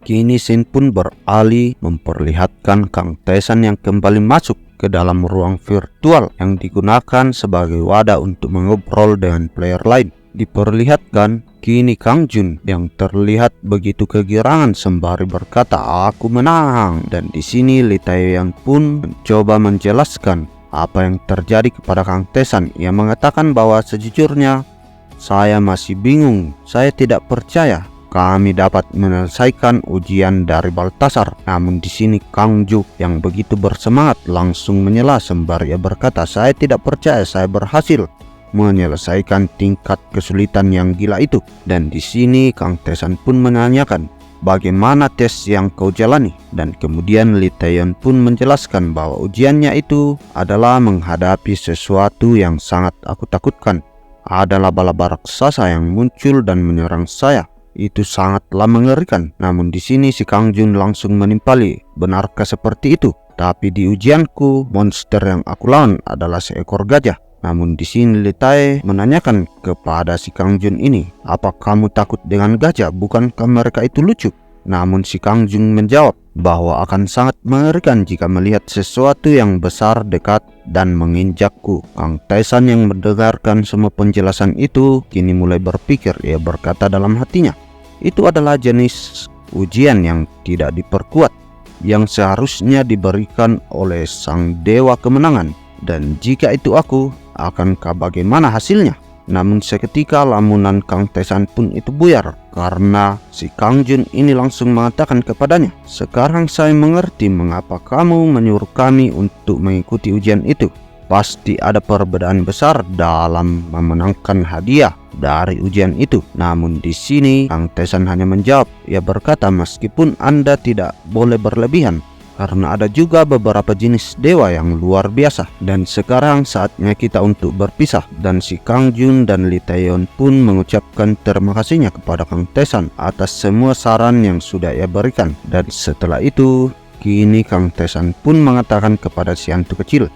Kini scene pun beralih memperlihatkan Kang Tesan yang kembali masuk ke dalam ruang virtual yang digunakan sebagai wadah untuk mengobrol dengan player lain. Diperlihatkan kini Kang Jun yang terlihat begitu kegirangan sembari berkata, aku menang. Dan di sini Lee Tae-yeon pun mencoba menjelaskan apa yang terjadi kepada Kang Tesan. Ia mengatakan bahwa sejujurnya saya masih bingung, saya tidak percaya kami dapat menyelesaikan ujian dari Baltasar. Namun di sini Kang Ju yang begitu bersemangat langsung menyela sembari ia berkata, saya tidak percaya saya berhasil menyelesaikan tingkat kesulitan yang gila itu. Dan di sini Kang Tesan pun menanyakan, bagaimana tes yang kau jalani? Dan kemudian Lee Tae-yeon pun menjelaskan bahwa ujiannya itu adalah menghadapi sesuatu yang sangat aku takutkan. Adalah bala raksasa yang muncul dan menyerang saya. Itu sangatlah mengerikan. Namun di sini si Kang Jun langsung menimpali, benarkah seperti itu? Tapi di ujianku, monster yang aku lawan adalah seekor gajah. Namun di sini Lee Tae menanyakan kepada si Kang Jun ini, apa kamu takut dengan gajah? Bukankah mereka itu lucu? Namun si Kang Jun menjawab bahwa akan sangat mengerikan jika melihat sesuatu yang besar dekat dan menginjakku. Kang Tesan yang mendengarkan semua penjelasan itu kini mulai berpikir. Ia berkata dalam hatinya, itu adalah jenis ujian yang tidak diperkuat, yang seharusnya diberikan oleh sang dewa kemenangan. Dan jika itu aku, akankah bagaimana hasilnya? Namun seketika lamunan Kang Tesan pun itu buyar, karena si Kang Jun ini langsung mengatakan kepadanya, sekarang saya mengerti mengapa kamu menyuruh kami untuk mengikuti ujian itu. pasti ada perbedaan besar dalam memenangkan hadiah dari ujian itu. Namun di sini Kang Tesan hanya menjawab, ia berkata meskipun Anda tidak boleh berlebihan, karena ada juga beberapa jenis dewa yang luar biasa. Dan sekarang saatnya kita untuk berpisah. Dan si Kang Jun dan Lee Taeyeon pun mengucapkan terima kasihnya kepada Kang Tesan atas semua saran yang sudah ia berikan. Dan setelah itu, kini Kang Tesan pun mengatakan kepada si hantu kecil,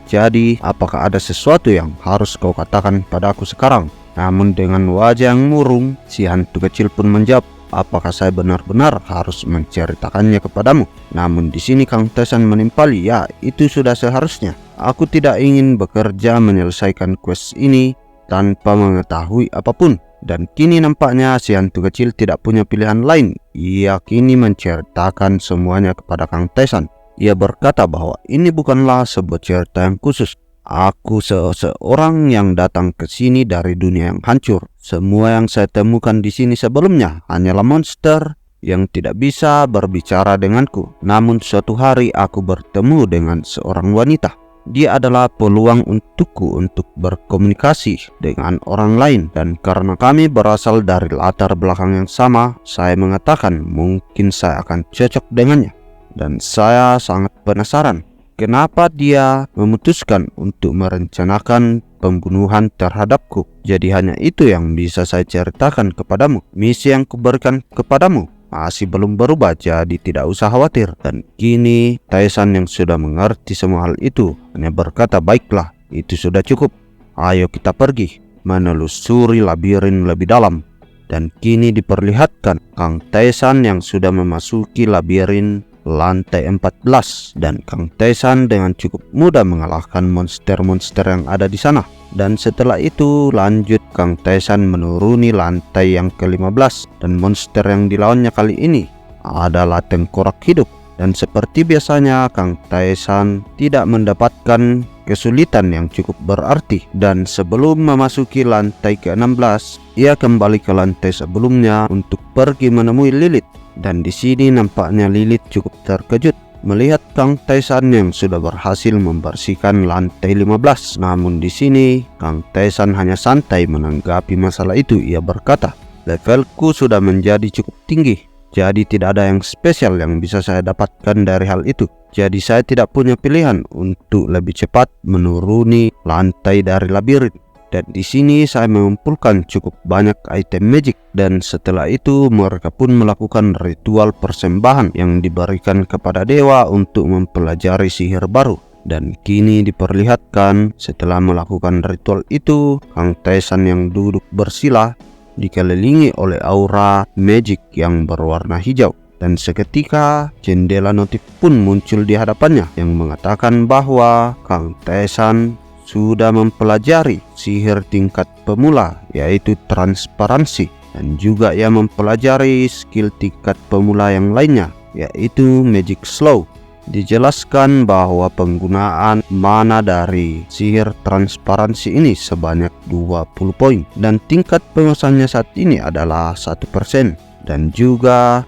"Jadi, apakah ada sesuatu yang harus kau katakan padaku sekarang?" Namun dengan wajah yang murung, si hantu kecil pun menjawab, "Apakah saya benar-benar harus menceritakannya kepadamu?" Namun di sini Kang Tesan menimpali, "Ya, itu sudah seharusnya. Aku tidak ingin bekerja menyelesaikan quest ini tanpa mengetahui apapun." Dan kini nampaknya si hantu kecil tidak punya pilihan lain. Ia kini menceritakan semuanya kepada Kang Tesan. Ia berkata bahwa ini bukanlah sebuah cerita yang khusus. Aku seorang yang datang ke sini dari dunia yang hancur. Semua yang saya temukan di sini sebelumnya hanyalah monster yang tidak bisa berbicara denganku. Namun suatu hari aku bertemu dengan seorang wanita. Dia adalah peluang untukku untuk berkomunikasi dengan orang lain. Dan karena kami berasal dari latar belakang yang sama, saya mengatakan mungkin saya akan cocok dengannya. Dan saya sangat penasaran kenapa dia memutuskan untuk merencanakan pembunuhan terhadapku. Jadi hanya itu yang bisa saya ceritakan kepadamu. Misi yang kuberikan kepadamu masih belum berubah, jadi tidak usah khawatir. Dan kini Taesan yang sudah mengerti semua hal itu hanya berkata, "Baiklah, itu sudah cukup. Ayo kita pergi menelusuri labirin lebih dalam." Dan kini diperlihatkan Kang Taesan yang sudah memasuki labirin lantai 14, dan Kang Tesan dengan cukup mudah mengalahkan monster-monster yang ada di sana. Dan setelah itu lanjut Kang Tesan menuruni lantai yang ke-15, dan monster yang dilawannya kali ini adalah tengkorak hidup. Dan seperti biasanya Kang Tesan tidak mendapatkan kesulitan yang cukup berarti. Dan sebelum memasuki lantai ke-16, ia kembali ke lantai sebelumnya untuk pergi menemui Lilith. Dan di sini nampaknya Lilith cukup terkejut melihat Kang Tesan yang sudah berhasil membersihkan lantai 15. Namun di sini Kang Tesan hanya santai menanggapi masalah itu. Ia berkata, "Levelku sudah menjadi cukup tinggi, jadi tidak ada yang spesial yang bisa saya dapatkan dari hal itu. Jadi saya tidak punya pilihan untuk lebih cepat menuruni lantai dari labirin. Dan di sini saya mengumpulkan cukup banyak item magic." Dan setelah itu mereka pun melakukan ritual persembahan yang diberikan kepada dewa untuk mempelajari sihir baru. Dan kini diperlihatkan setelah melakukan ritual itu, Kang Tesan yang duduk bersila dikelilingi oleh aura magic yang berwarna hijau. Dan seketika jendela notif pun muncul di hadapannya yang mengatakan bahwa Kang Tesan sudah mempelajari sihir tingkat pemula, yaitu transparansi, dan juga ia mempelajari skill tingkat pemula yang lainnya, yaitu magic slow. Dijelaskan bahwa penggunaan mana dari sihir transparansi ini sebanyak 20 poin, dan tingkat penguasanya saat ini adalah 1%. Dan juga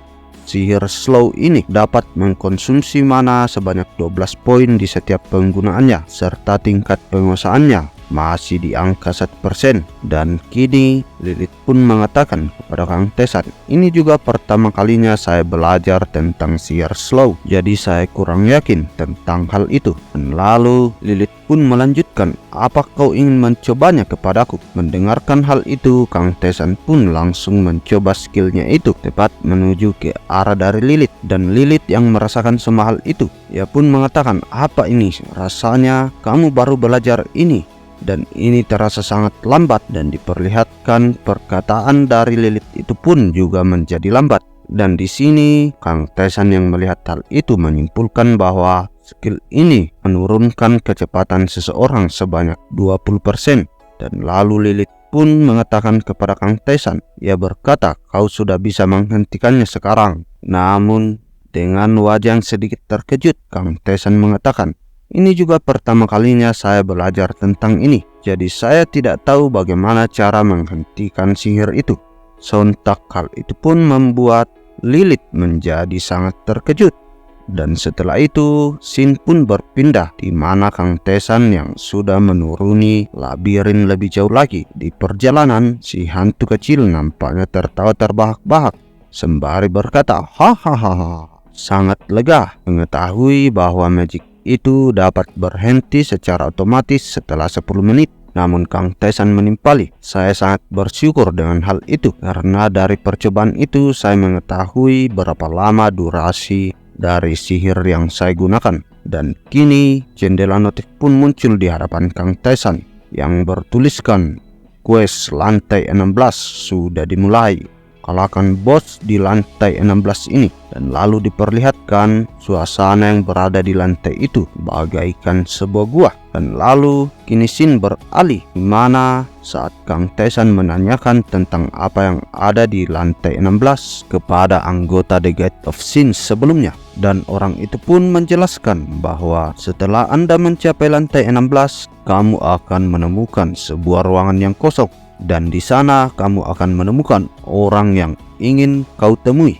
sihir slow ini dapat mengkonsumsi mana sebanyak 12 poin di setiap penggunaannya, serta tingkat penguasaannya masih di angka 1%. Dan kini Lilith pun mengatakan kepada Kang Tesan, "Ini juga pertama kalinya saya belajar tentang sihir slow, jadi saya kurang yakin tentang hal itu." Dan lalu Lilith pun melanjutkan, "Apa kau ingin mencobanya kepadaku?" Mendengarkan hal itu, Kang Tesan pun langsung mencoba skillnya itu tepat menuju ke arah dari Lilith. Dan Lilith yang merasakan semua hal itu, ia pun mengatakan, "Apa ini? Rasanya kamu baru belajar ini, dan ini terasa sangat lambat." Dan diperlihatkan perkataan dari Lilith itu pun juga menjadi lambat. Dan di sini Kang Tesan yang melihat hal itu menyimpulkan bahwa skill ini menurunkan kecepatan seseorang sebanyak 20%. Dan lalu Lilith pun mengatakan kepada Kang Tesan, ia berkata, "Kau sudah bisa menghentikannya sekarang." Namun dengan wajah yang sedikit terkejut, Kang Tesan mengatakan, "Ini juga pertama kalinya saya belajar tentang ini, jadi saya tidak tahu bagaimana cara menghentikan sihir itu." Sontak hal itu pun membuat Lilith menjadi sangat terkejut. Dan setelah itu Sin pun berpindah di mana Kang Tesan yang sudah menuruni labirin lebih jauh lagi. Di perjalanan si hantu kecil nampaknya tertawa terbahak-bahak sembari berkata, hahaha. Sangat lega mengetahui bahwa magic itu dapat berhenti secara otomatis setelah 10 menit. Namun Kang Tesan menimpali, saya sangat bersyukur dengan hal itu karena dari percobaan itu saya mengetahui berapa lama durasi dari sihir yang saya gunakan. Dan kini jendela notif pun muncul di hadapan Kang Tesan yang bertuliskan quest lantai 16 sudah dimulai. Kalahkan bos di lantai 16 ini. Dan lalu diperlihatkan suasana yang berada di lantai itu bagaikan sebuah gua. Dan lalu kini Sin beralih di mana saat Kang Tesan menanyakan tentang apa yang ada di lantai 16 kepada anggota The Gate of Sin sebelumnya. Dan orang itu pun menjelaskan bahwa setelah Anda mencapai lantai 16, kamu akan menemukan sebuah ruangan yang kosong. Dan di sana kamu akan menemukan orang yang ingin kau temui.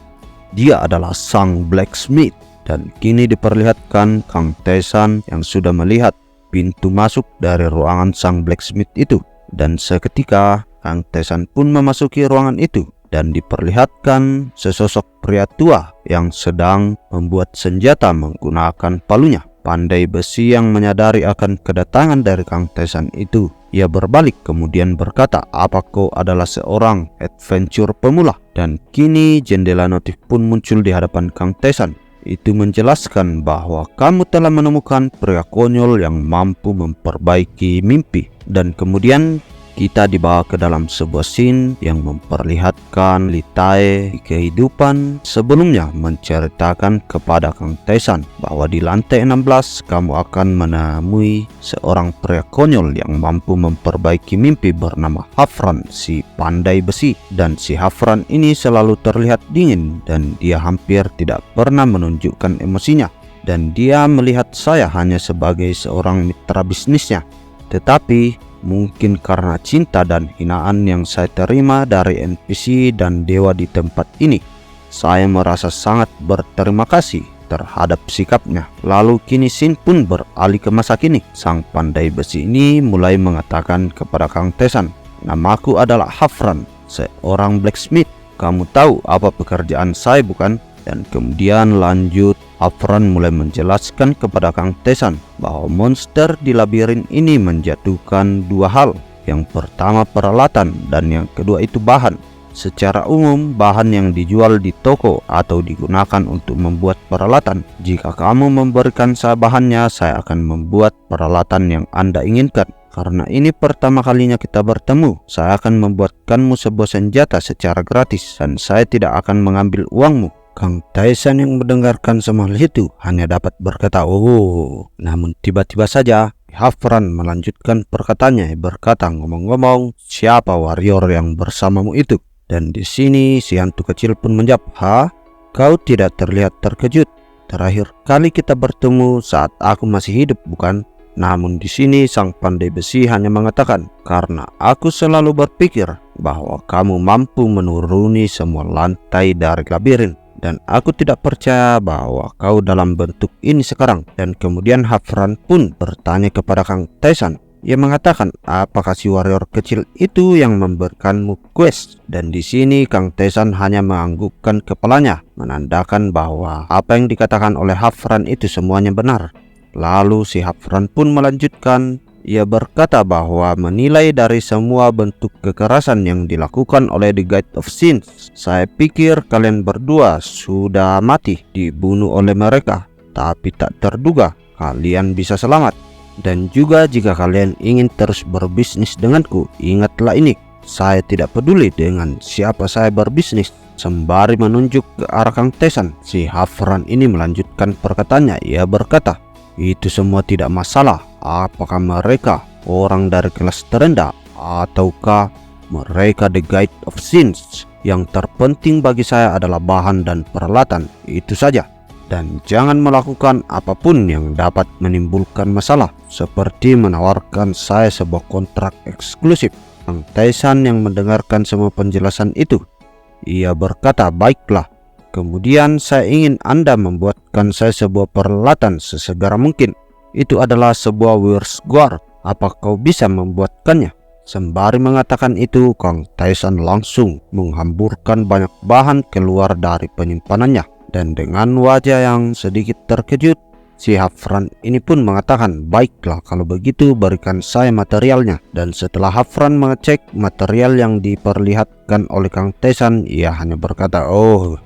Dia adalah sang blacksmith. Dan kini diperlihatkan Kang Tesan yang sudah melihat pintu masuk dari ruangan sang blacksmith itu. Dan seketika Kang Tesan pun memasuki ruangan itu. Dan diperlihatkan sesosok pria tua yang sedang membuat senjata menggunakan palunya. Pandai besi yang menyadari akan kedatangan dari Kang Tesan itu, ia berbalik kemudian berkata, apa kau adalah seorang adventure pemula? Dan kini jendela notif pun muncul di hadapan Kang Tesan. Itu menjelaskan bahwa kamu telah menemukan pria konyol yang mampu memperbaiki mimpi. Dan kemudian kita dibawa ke dalam sebuah scene yang memperlihatkan Litae di kehidupan sebelumnya menceritakan kepada Kang Tesan bahwa di lantai 16 kamu akan menemui seorang pria konyol yang mampu memperbaiki mimpi bernama Hafran, si pandai besi. Dan si Hafran ini selalu terlihat dingin dan dia hampir tidak pernah menunjukkan emosinya. Dan dia melihat saya hanya sebagai seorang mitra bisnisnya. Tetapi mungkin karena cinta dan hinaan yang saya terima dari NPC dan dewa di tempat ini, saya merasa sangat berterima kasih terhadap sikapnya. Lalu kini Sin pun beralih ke masa kini. Sang pandai besi ini mulai mengatakan kepada Kang Tesan, namaku adalah Hafran, seorang blacksmith. Kamu tahu apa pekerjaan saya bukan? Dan kemudian lanjut Hafran mulai menjelaskan kepada Kang Tesan bahwa monster di labirin ini menjatuhkan dua hal. Yang pertama peralatan dan yang kedua itu bahan. Secara umum bahan yang dijual di toko atau digunakan untuk membuat peralatan. Jika kamu memberikan saya bahannya, saya akan membuat peralatan yang Anda inginkan. Karena ini pertama kalinya kita bertemu, saya akan membuatkanmu sebuah senjata secara gratis dan saya tidak akan mengambil uangmu. Kang Tesan yang mendengarkan semua hal itu hanya dapat berkata, oh. Namun tiba-tiba saja Hafran melanjutkan perkataannya berkata, ngomong-ngomong, siapa warrior yang bersamamu itu? Dan di sini si hantu kecil pun menjawab, kau tidak terlihat terkejut. Terakhir kali kita bertemu saat aku masih hidup, bukan? Namun di sini sang pandai besi hanya mengatakan, karena aku selalu berpikir bahwa kamu mampu menuruni semua lantai dari labirin. Dan aku tidak percaya bahwa kau dalam bentuk ini sekarang. Dan kemudian Hafran pun bertanya kepada Kang Tesan. Ia mengatakan, apakah si warrior kecil itu yang memberikanmu quest? Dan di sini Kang Tesan hanya menganggukkan kepalanya, menandakan bahwa apa yang dikatakan oleh Hafran itu semuanya benar. Lalu si Hafran pun melanjutkan. Ia berkata bahwa menilai dari semua bentuk kekerasan yang dilakukan oleh The Gate of Sin, saya pikir kalian berdua sudah mati dibunuh oleh mereka. Tapi tak terduga kalian bisa selamat. Dan juga jika kalian ingin terus berbisnis denganku, ingatlah ini, saya tidak peduli dengan siapa saya berbisnis. Sembari menunjuk ke arah Kang Tesan, si Hafran ini melanjutkan perkataannya. Ia berkata, itu semua tidak masalah. Apakah mereka orang dari kelas terendah ataukah mereka The Gate of Sins? Yang terpenting bagi saya adalah bahan dan peralatan, itu saja. Dan jangan melakukan apapun yang dapat menimbulkan masalah, seperti menawarkan saya sebuah kontrak eksklusif. Kang Tesan yang mendengarkan semua penjelasan itu, ia berkata, baiklah, kemudian saya ingin Anda membuatkan saya sebuah peralatan sesegera mungkin. Itu adalah sebuah Wires Guard. Apa kau bisa membuatkannya?" Sembari mengatakan itu, Kang Tyson langsung menghamburkan banyak bahan keluar dari penyimpanannya. Dan dengan wajah yang sedikit terkejut, si Hafran ini pun mengatakan, "Baiklah, kalau begitu berikan saya materialnya." Dan setelah Hafran mengecek material yang diperlihatkan oleh Kang Tyson, ia hanya berkata, "Oh,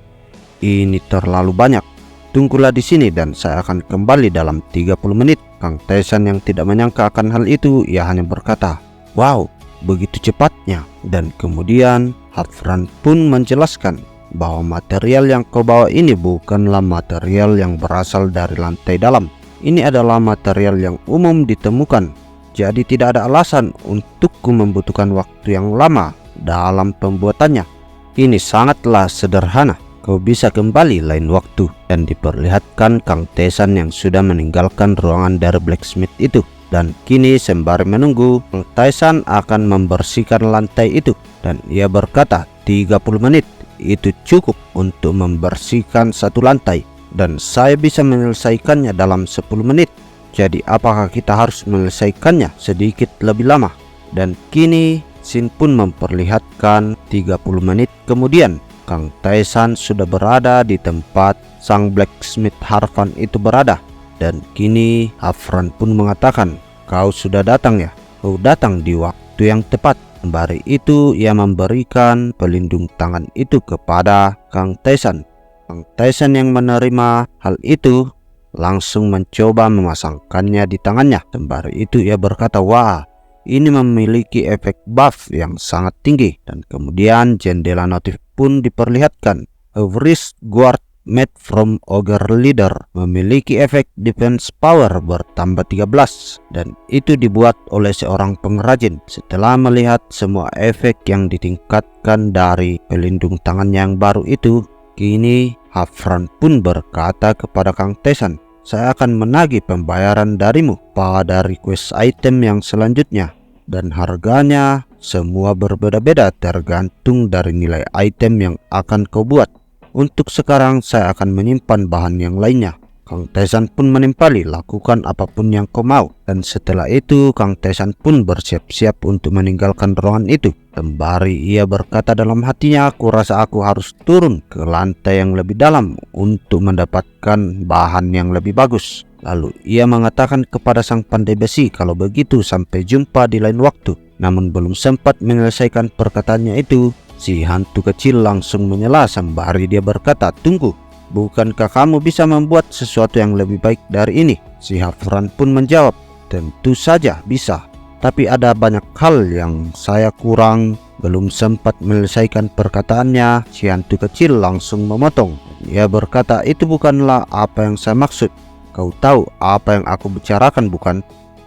ini terlalu banyak. Tunggulah di sini dan saya akan kembali dalam 30 menit." Kang Tyson yang tidak menyangka akan hal itu, ia hanya berkata, "Wow, begitu cepatnya." Dan kemudian Hafran pun menjelaskan bahwa material yang kau bawa ini bukanlah material yang berasal dari lantai dalam. Ini adalah material yang umum ditemukan. Jadi tidak ada alasan untukku membutuhkan waktu yang lama dalam pembuatannya. Ini sangatlah sederhana. Kau bisa kembali lain waktu. Dan diperlihatkan Kang Tyson yang sudah meninggalkan ruangan dari blacksmith itu. Dan kini sembari menunggu, Kang Tyson akan membersihkan lantai itu. Dan ia berkata, 30 menit. Itu cukup untuk membersihkan satu lantai, dan saya bisa menyelesaikannya dalam 10 menit. Jadi apakah kita harus menyelesaikannya sedikit lebih lama? Dan kini scene pun memperlihatkan 30 menit kemudian Kang Tyson sudah berada di tempat sang blacksmith Hafran itu berada. Dan kini Hafran pun mengatakan, "Kau sudah datang ya? Kau datang di waktu yang tepat." Sembari itu ia memberikan pelindung tangan itu kepada Kang Tyson. Kang Tyson yang menerima hal itu langsung mencoba memasangkannya di tangannya. Sembari itu ia berkata, "Wah, ini memiliki efek buff yang sangat tinggi." Dan kemudian jendela notif pun diperlihatkan. "A wrist guard made from Ogre Leader memiliki efek defense power bertambah 13 dan itu dibuat oleh seorang pengrajin." Setelah melihat semua efek yang ditingkatkan dari pelindung tangan yang baru itu, kini Hafran pun berkata kepada Kang Tyson, "Saya akan menagih pembayaran darimu pada request item yang selanjutnya, dan harganya semua berbeda-beda tergantung dari nilai item yang akan kau buat. Untuk sekarang saya akan menyimpan bahan yang lainnya." Kang Tyson pun menimpali, "Lakukan apapun yang kau mau." Dan setelah itu Kang Tyson pun bersiap-siap untuk meninggalkan ruangan itu. Sembari ia berkata dalam hatinya, "Aku rasa aku harus turun ke lantai yang lebih dalam untuk mendapatkan bahan yang lebih bagus." Lalu ia mengatakan kepada sang pandai besi, "Kalau begitu sampai jumpa di lain waktu." Namun belum sempat menyelesaikan perkataannya itu, si hantu kecil langsung menyela sembari dia berkata, "Tunggu, bukankah kamu bisa membuat sesuatu yang lebih baik dari ini?" Si Hafran pun menjawab, "Tentu saja bisa, tapi ada banyak hal yang saya kurang." Belum sempat menyelesaikan perkataannya, si hantu kecil langsung memotong. Ia berkata, "Itu bukanlah apa yang saya maksud. Kau tahu apa yang aku bicarakan, bukan?"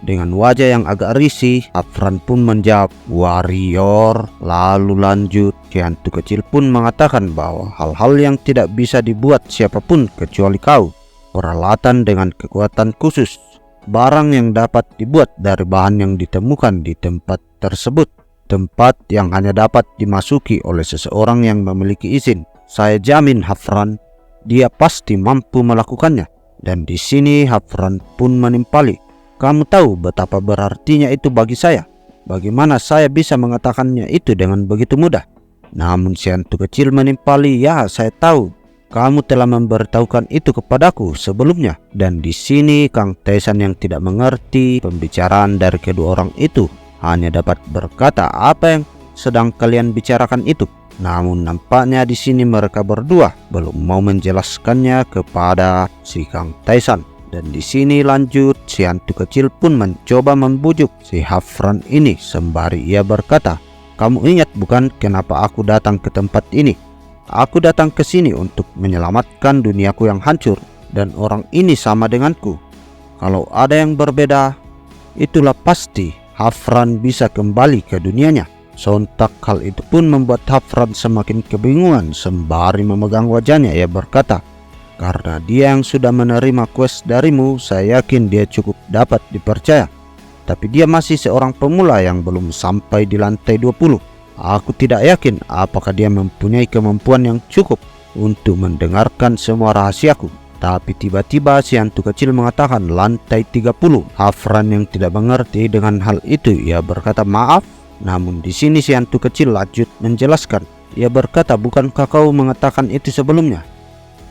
Dengan wajah yang agak risih, Hafran pun menjawab, "Warrior." Lalu lanjut, si hantu kecil pun mengatakan bahwa hal-hal yang tidak bisa dibuat siapapun kecuali kau, peralatan dengan kekuatan khusus, barang yang dapat dibuat dari bahan yang ditemukan di tempat tersebut, tempat yang hanya dapat dimasuki oleh seseorang yang memiliki izin. Saya jamin Hafran, dia pasti mampu melakukannya." Dan di sini Hafran pun menimpali, "Kamu tahu betapa berartinya itu bagi saya. Bagaimana saya bisa mengatakannya itu dengan begitu mudah?" Namun si hantu kecil menimpali, "Ya, saya tahu. Kamu telah memberitahukan itu kepadaku sebelumnya." Dan di sini Kang Tyson yang tidak mengerti pembicaraan dari kedua orang itu hanya dapat berkata, "Apa yang sedang kalian bicarakan itu?" Namun nampaknya di sini mereka berdua belum mau menjelaskannya kepada si Kang Tyson. Dan di sini lanjut, si hantu kecil pun mencoba membujuk si Hafran ini sembari ia berkata, "Kamu ingat bukan kenapa aku datang ke tempat ini? Aku datang ke sini untuk menyelamatkan duniaku yang hancur, dan orang ini sama denganku. Kalau ada yang berbeda, itulah pasti Hafran bisa kembali ke dunianya." Sontak hal itu pun membuat Hafran semakin kebingungan. Sembari memegang wajahnya, ia berkata, "Karena dia yang sudah menerima quest darimu, saya yakin dia cukup dapat dipercaya. Tapi dia masih seorang pemula yang belum sampai di lantai 20. Aku tidak yakin apakah dia mempunyai kemampuan yang cukup untuk mendengarkan semua rahasiaku. Tapi tiba-tiba si hantu kecil mengatakan lantai 30. Hafran yang tidak mengerti dengan hal itu, ia berkata maaf. Namun di sini si hantu kecil lanjut menjelaskan. Ia berkata, bukankah kau mengatakan itu sebelumnya?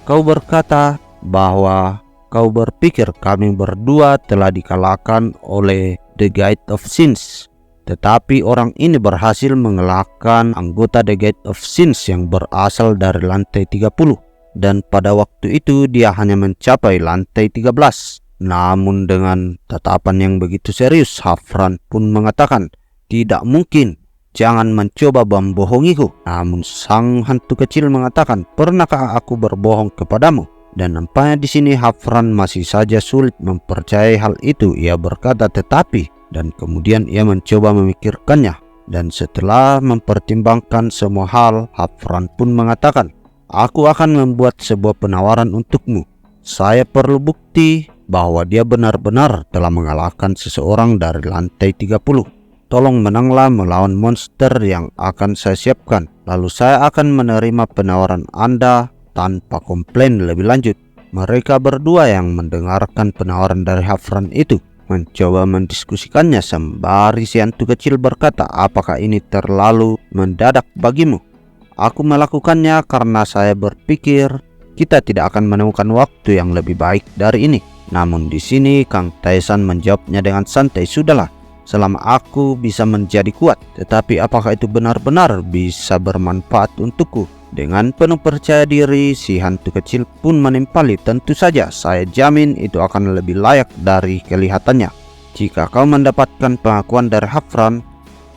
Kau berkata bahwa kau berpikir kami berdua telah dikalahkan oleh The Gate of Sins. Tetapi orang ini berhasil mengalahkan anggota The Gate of Sins yang berasal dari lantai 30. Dan pada waktu itu dia hanya mencapai lantai 13. Namun dengan tatapan yang begitu serius, Hafran pun mengatakan, tidak mungkin, jangan mencoba membohongiku. Namun sang hantu kecil mengatakan, pernahkah aku berbohong kepadamu? Dan nampaknya di sini Hafran masih saja sulit mempercayai hal itu. Ia berkata tetapi, dan kemudian ia mencoba memikirkannya. Dan setelah mempertimbangkan semua hal, Hafran pun mengatakan, aku akan membuat sebuah penawaran untukmu. Saya perlu bukti bahwa dia benar-benar telah mengalahkan seseorang dari lantai 30. Tolong menanglah melawan monster yang akan saya siapkan. Lalu saya akan menerima penawaran Anda tanpa komplain lebih lanjut. Mereka berdua yang mendengarkan penawaran dari Hafran itu mencoba mendiskusikannya sembari si hantu kecil berkata, apakah ini terlalu mendadak bagimu? Aku melakukannya karena saya berpikir kita tidak akan menemukan waktu yang lebih baik dari ini. Namun di sini Kang Taesan menjawabnya dengan santai, sudahlah, selama aku bisa menjadi kuat. Tetapi apakah itu benar-benar bisa bermanfaat untukku? Dengan penuh percaya diri, si hantu kecil pun menimpali, tentu saja, saya jamin itu akan lebih layak dari kelihatannya. Jika kau mendapatkan pengakuan dari Hafran,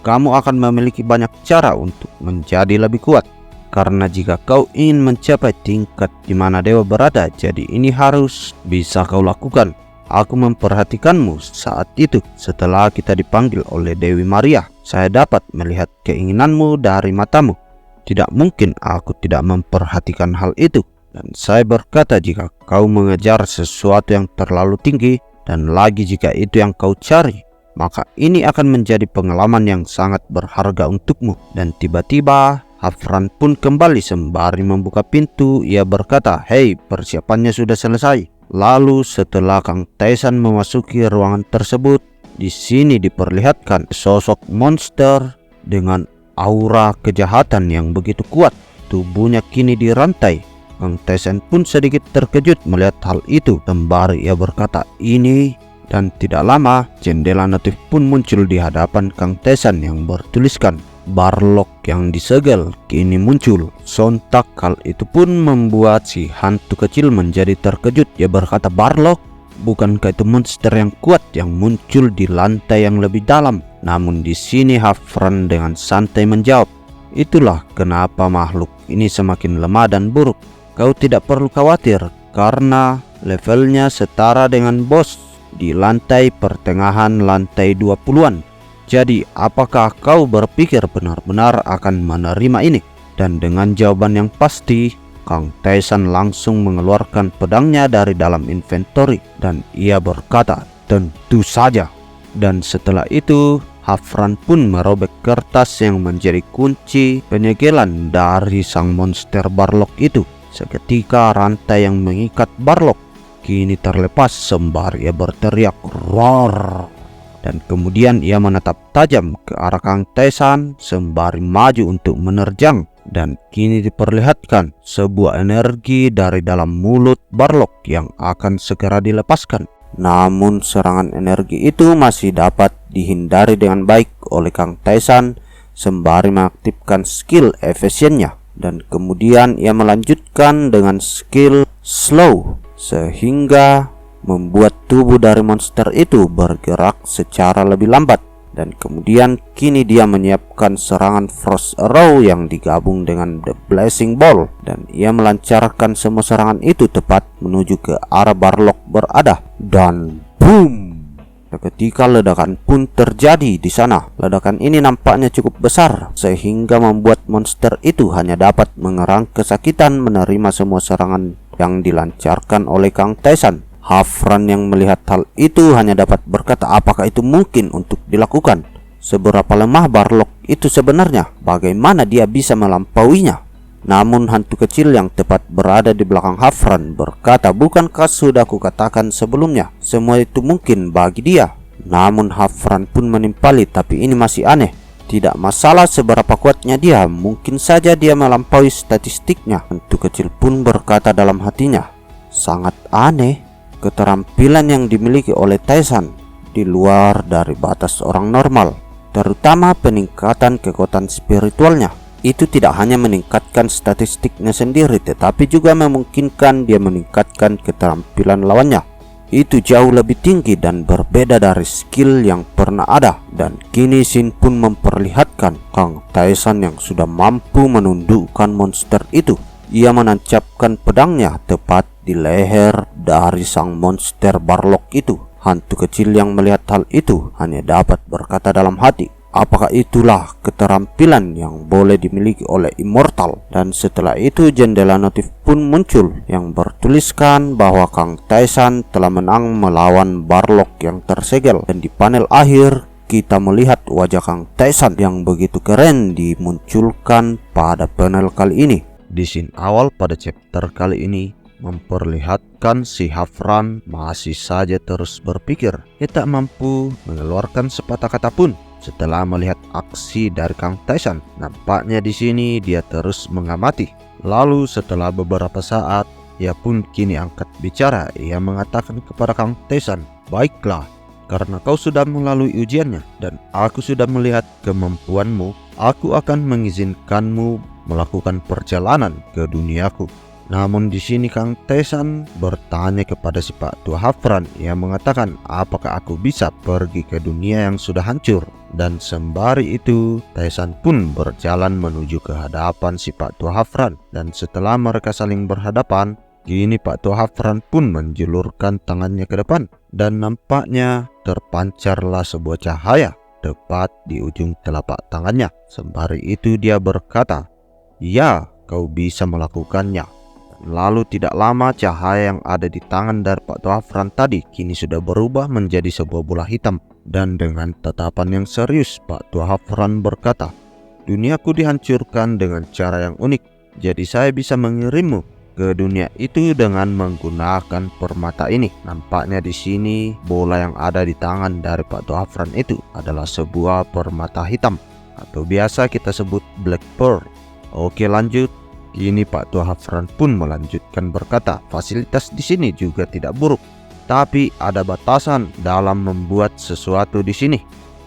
kamu akan memiliki banyak cara untuk menjadi lebih kuat. Karena jika kau ingin mencapai tingkat di mana dewa berada, jadi ini harus bisa kau lakukan. Aku memperhatikanmu saat itu setelah kita dipanggil oleh Dewi Maria. Saya dapat melihat keinginanmu dari matamu. Tidak mungkin aku tidak memperhatikan hal itu. Dan saya berkata, jika kau mengejar sesuatu yang terlalu tinggi, dan lagi jika itu yang kau cari, maka ini akan menjadi pengalaman yang sangat berharga untukmu. Dan tiba-tiba Hafran pun kembali sembari membuka pintu. Ia berkata, hei, persiapannya sudah selesai. Lalu setelah Kang Taesan memasuki ruangan tersebut, di sini diperlihatkan sosok monster dengan aura kejahatan yang begitu kuat. Tubuhnya kini dirantai. Kang Taesan pun sedikit terkejut melihat hal itu. Sembari ia berkata, ini. Dan tidak lama jendela notif pun muncul di hadapan Kang Taesan yang bertuliskan Barlock yang disegel kini muncul. Sontak hal itu pun membuat si hantu kecil menjadi terkejut. Ia berkata, Barlock? Bukankah itu monster yang kuat yang muncul di lantai yang lebih dalam? Namun di sini Hafran dengan santai menjawab, itulah kenapa makhluk ini semakin lemah dan buruk. Kau tidak perlu khawatir karena levelnya setara dengan bos di lantai pertengahan lantai 20-an. Jadi apakah kau berpikir benar-benar akan menerima ini? Dan dengan jawaban yang pasti, Kang Taesan langsung mengeluarkan pedangnya dari dalam inventory dan ia berkata, tentu saja. Dan setelah itu Hafran pun merobek kertas yang menjadi kunci penyegelan dari sang monster Barlock itu. Seketika rantai yang mengikat Barlock kini terlepas sembari ia berteriak roar. Dan kemudian ia menatap tajam ke arah Kang Taesan sembari maju untuk menerjang. Dan kini diperlihatkan sebuah energi dari dalam mulut Barlock yang akan segera dilepaskan. Namun serangan energi itu masih dapat dihindari dengan baik oleh Kang Taesan sembari mengaktifkan skill efisiennya. Dan kemudian ia melanjutkan dengan skill slow sehingga membuat tubuh dari monster itu bergerak secara lebih lambat. Dan kemudian kini dia menyiapkan serangan Frost Arrow yang digabung dengan The Blazing Ball. Dan ia melancarkan semua serangan itu tepat menuju ke arah Barlock berada. Dan boom! Seketika ledakan pun terjadi di sana. Ledakan ini nampaknya cukup besar sehingga membuat monster itu hanya dapat mengerang kesakitan menerima semua serangan yang dilancarkan oleh Kang Taesan. Hafran yang melihat hal itu hanya dapat berkata, apakah itu mungkin untuk dilakukan? Seberapa lemah Barlock itu sebenarnya? Bagaimana dia bisa melampauinya? Namun hantu kecil yang tepat berada di belakang Hafran berkata, "Bukankah sudah kukatakan sebelumnya, semua itu mungkin bagi dia?" Namun Hafran pun menimpali, "Tapi ini masih aneh. Tidak masalah seberapa kuatnya dia, mungkin saja dia melampaui statistiknya." Hantu kecil pun berkata dalam hatinya, "Sangat aneh, keterampilan yang dimiliki oleh Taisan di luar dari batas orang normal, terutama peningkatan kekuatan spiritualnya. Itu tidak hanya meningkatkan statistiknya sendiri, tetapi juga memungkinkan dia meningkatkan keterampilan lawannya. Itu jauh lebih tinggi dan berbeda dari skill yang pernah ada." Dan kini Shin pun memperlihatkan Kang Taisan yang sudah mampu menundukkan monster itu. Ia menancapkan pedangnya tepat di leher dari sang monster Barlock itu. Hantu kecil yang melihat hal itu hanya dapat berkata dalam hati, "Apakah itulah keterampilan yang boleh dimiliki oleh Immortal?" Dan setelah itu jendela notif pun muncul yang bertuliskan bahwa Kang Taisan telah menang melawan Barlock yang tersegel. Dan di panel akhir kita melihat wajah Kang Taisan yang begitu keren dimunculkan pada panel kali ini. Di scene awal pada chapter kali ini memperlihatkan si Hafran masih saja terus berpikir. Ia tak mampu mengeluarkan sepatah kata pun. Setelah melihat aksi dari Kang Taisan, nampaknya di sini dia terus mengamati. Lalu setelah beberapa saat, ia pun kini angkat bicara. Ia mengatakan kepada Kang Taisan, "Baiklah, karena kau sudah melalui ujiannya dan aku sudah melihat kemampuanmu, aku akan mengizinkanmu melakukan perjalanan ke duniaku." Namun di sini Kang Taisan bertanya kepada si Pak Tua Hafran. Ia mengatakan, "Apakah aku bisa pergi ke dunia yang sudah hancur?" Dan sembari itu Taisan pun berjalan menuju ke hadapan si Pak Tua Hafran. Dan setelah mereka saling berhadapan, kini Pak Tua Hafran pun menjulurkan tangannya ke depan. Dan nampaknya terpancarlah sebuah cahaya tepat di ujung telapak tangannya. Sembari itu dia berkata, "Ya, kau bisa melakukannya." Lalu tidak lama cahaya yang ada di tangan dari Pak Tua Hafran tadi kini sudah berubah menjadi sebuah bola hitam. Dan dengan tatapan yang serius Pak Tua Hafran berkata, "Duniaku dihancurkan dengan cara yang unik. Jadi saya bisa mengirimmu ke dunia itu dengan menggunakan permata ini." Nampaknya di sini bola yang ada di tangan dari Pak Tua Hafran itu adalah sebuah permata hitam atau biasa kita sebut Black Pearl. Oke, lanjut. Kini Pak Tua Hafran pun melanjutkan berkata, "Fasilitas di sini juga tidak buruk, tapi ada batasan dalam membuat sesuatu di sini.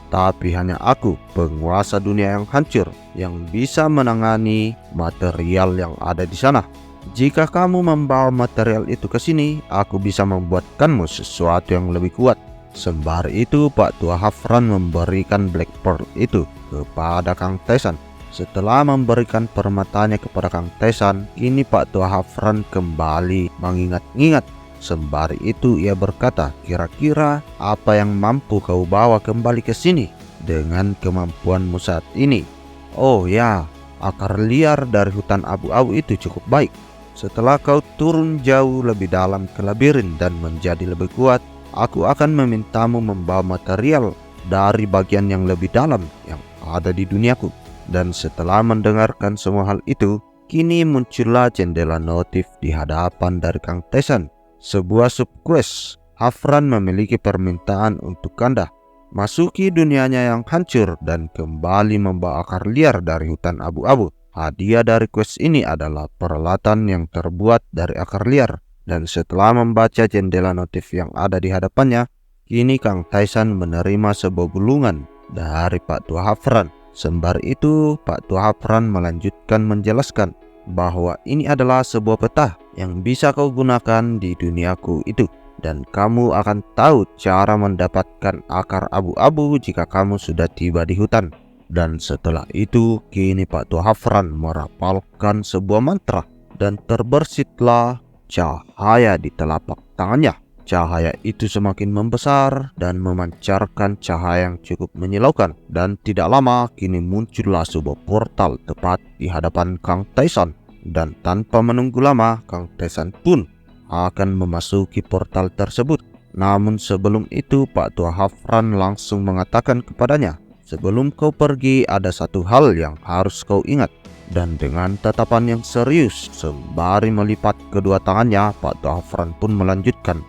Tapi hanya aku, penguasa dunia yang hancur, yang bisa menangani material yang ada di sana. Jika kamu membawa material itu ke sini, aku bisa membuatkanmu sesuatu yang lebih kuat." Sembari itu Pak Tua Hafran memberikan Black Pearl itu kepada Kang Taisan. Setelah memberikan permatanya kepada Kang Taisan, kini Pak Tua Hafran kembali mengingat-ingat. Sembari itu ia berkata, "Kira-kira apa yang mampu kau bawa kembali ke sini dengan kemampuanmu saat ini?" "Oh ya, akar liar dari hutan abu-abu itu cukup baik. Setelah kau turun jauh lebih dalam ke labirin dan menjadi lebih kuat, aku akan memintamu membawa material dari bagian yang lebih dalam yang ada di duniaku." Dan setelah mendengarkan semua hal itu, kini muncullah jendela notif di hadapan dari Kang Taisan. Sebuah subquest. "Hafran memiliki permintaan untuk Anda. Masuki dunianya yang hancur dan kembali membawa akar liar dari hutan abu-abu. Hadiah dari quest ini adalah peralatan yang terbuat dari akar liar." Dan setelah membaca jendela notif yang ada di hadapannya, kini Kang Taisan menerima sebuah gulungan dari Pak Tua Hafran. Sembari itu Pak Tua Hafran melanjutkan menjelaskan bahwa ini adalah sebuah peta yang bisa kau gunakan di duniaku itu, dan kamu akan tahu cara mendapatkan akar abu-abu jika kamu sudah tiba di hutan. Dan setelah itu kini Pak Tua Hafran merapalkan sebuah mantra dan terbersitlah cahaya di telapak tangannya. Cahaya itu semakin membesar dan memancarkan cahaya yang cukup menyilaukan. Dan tidak lama kini muncullah sebuah portal tepat di hadapan Kang Taisan. Dan tanpa menunggu lama, Kang Taisan pun akan memasuki portal tersebut. Namun sebelum itu Pak Tua Hafran langsung mengatakan kepadanya, "Sebelum kau pergi ada satu hal yang harus kau ingat. Dan dengan tatapan yang serius sembari melipat kedua tangannya, Pak Dhafran pun melanjutkan,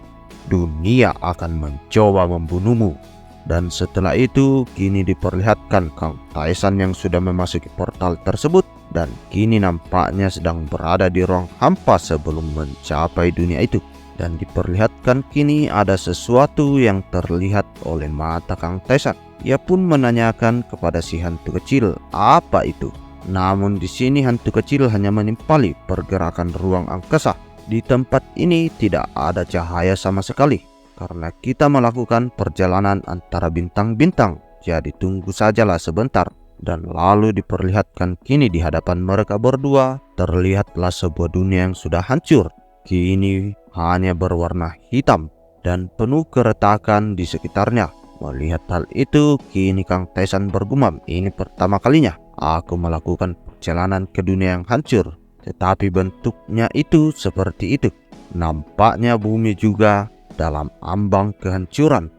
dunia akan mencoba membunuhmu. Dan setelah itu kini diperlihatkan Kang Taisan yang sudah memasuki portal tersebut dan kini nampaknya sedang berada di ruang hampa sebelum mencapai dunia itu. Dan diperlihatkan kini ada sesuatu yang terlihat oleh mata Kang Taisan. Ia pun menanyakan kepada si hantu kecil, apa itu? Namun di sini hantu kecil hanya menimpali pergerakan ruang angkasa. Di tempat ini tidak ada cahaya sama sekali karena kita melakukan perjalanan antara bintang-bintang. Jadi tunggu sajalah sebentar. Dan lalu diperlihatkan kini di hadapan mereka berdua terlihatlah sebuah dunia yang sudah hancur. Kini hanya berwarna hitam dan penuh keretakan di sekitarnya. Melihat hal itu, kini Kang Taisan bergumam, ini pertama kalinya aku melakukan perjalanan ke dunia yang hancur, tetapi bentuknya itu seperti itu. Nampaknya bumi juga dalam ambang kehancuran.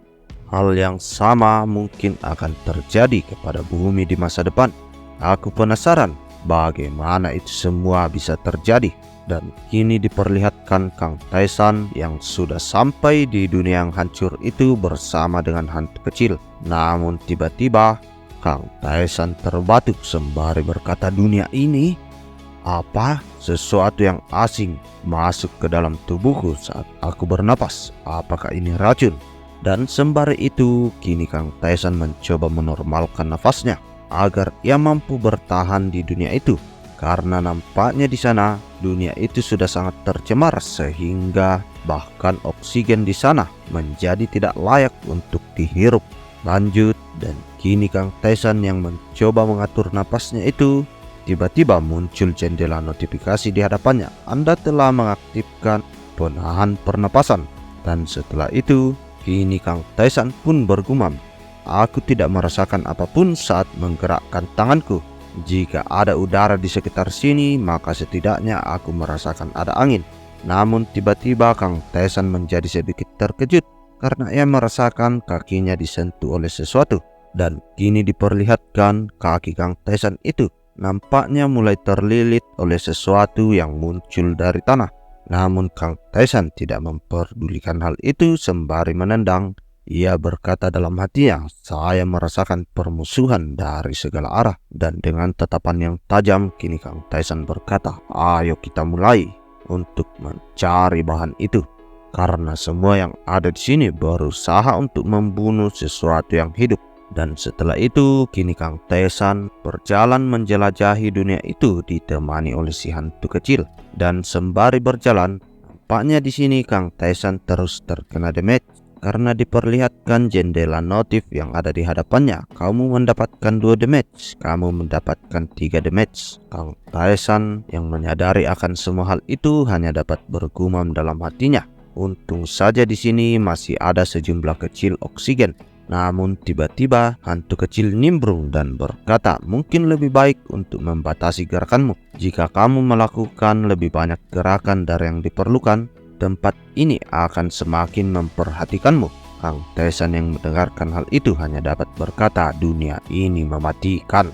Hal yang sama mungkin akan terjadi kepada bumi di masa depan. Aku penasaran bagaimana itu semua bisa terjadi. Dan kini diperlihatkan Kang Taisan yang sudah sampai di dunia yang hancur itu bersama dengan hantu kecil. Namun tiba-tiba Kang Taisan terbatuk sembari berkata, dunia ini apa? Sesuatu yang asing masuk ke dalam tubuhku saat aku bernapas. Apakah ini racun? Dan sembari itu kini Kang Taisan mencoba menormalkan nafasnya agar ia mampu bertahan di dunia itu. Karena nampaknya di sana dunia itu sudah sangat tercemar sehingga bahkan oksigen di sana menjadi tidak layak untuk dihirup. Lanjut, dan kini Kang Taisan yang mencoba mengatur napasnya itu tiba-tiba muncul jendela notifikasi di hadapannya. Anda telah mengaktifkan penahan pernapasan. Dan setelah itu kini Kang Taisan pun bergumam, aku tidak merasakan apapun saat menggerakkan tanganku. Jika ada udara di sekitar sini, maka setidaknya aku merasakan ada angin. Namun tiba-tiba Kang Taisan menjadi sedikit terkejut karena ia merasakan kakinya disentuh oleh sesuatu. Dan kini diperlihatkan kaki Kang Taisan itu nampaknya mulai terlilit oleh sesuatu yang muncul dari tanah. Namun Kang Taisan tidak memperdulikan hal itu sembari menendang. Ia berkata dalam hatinya, saya merasakan permusuhan dari segala arah. Dan dengan tatapan yang tajam kini Kang Taisan berkata, ayo kita mulai untuk mencari bahan itu. Karena semua yang ada di sini berusaha untuk membunuh sesuatu yang hidup. Dan setelah itu kini Kang Taisan berjalan menjelajahi dunia itu ditemani oleh si hantu kecil. Dan sembari berjalan, nampaknya di sini Kang Taisan terus terkena damage. Karena diperlihatkan jendela notif yang ada di hadapannya. Kamu mendapatkan 2 damage, kamu mendapatkan 3 damage. Kang Taisan yang menyadari akan semua hal itu hanya dapat bergumam dalam hatinya. Untung saja di sini masih ada sejumlah kecil oksigen. Namun tiba-tiba hantu kecil nimbrung dan berkata, mungkin lebih baik untuk membatasi gerakanmu. Jika kamu melakukan lebih banyak gerakan dari yang diperlukan, tempat ini akan semakin memperhatikanmu. Kang Taisan yang mendengarkan hal itu hanya dapat berkata, dunia ini mematikan.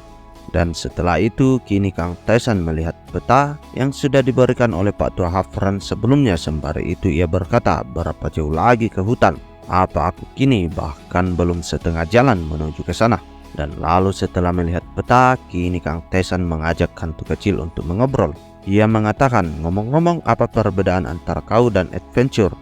Dan setelah itu kini Kang Taisan melihat peta yang sudah diberikan oleh Pak Dhafran sebelumnya. Sembari itu ia berkata, berapa jauh lagi ke hutan? Apa aku kini bahkan belum setengah jalan menuju ke sana. Dan lalu setelah melihat peta, kini Kang Taisan mengajak hantu kecil untuk mengobrol. Ia mengatakan, ngomong-ngomong apa perbedaan antara kau dan adventure?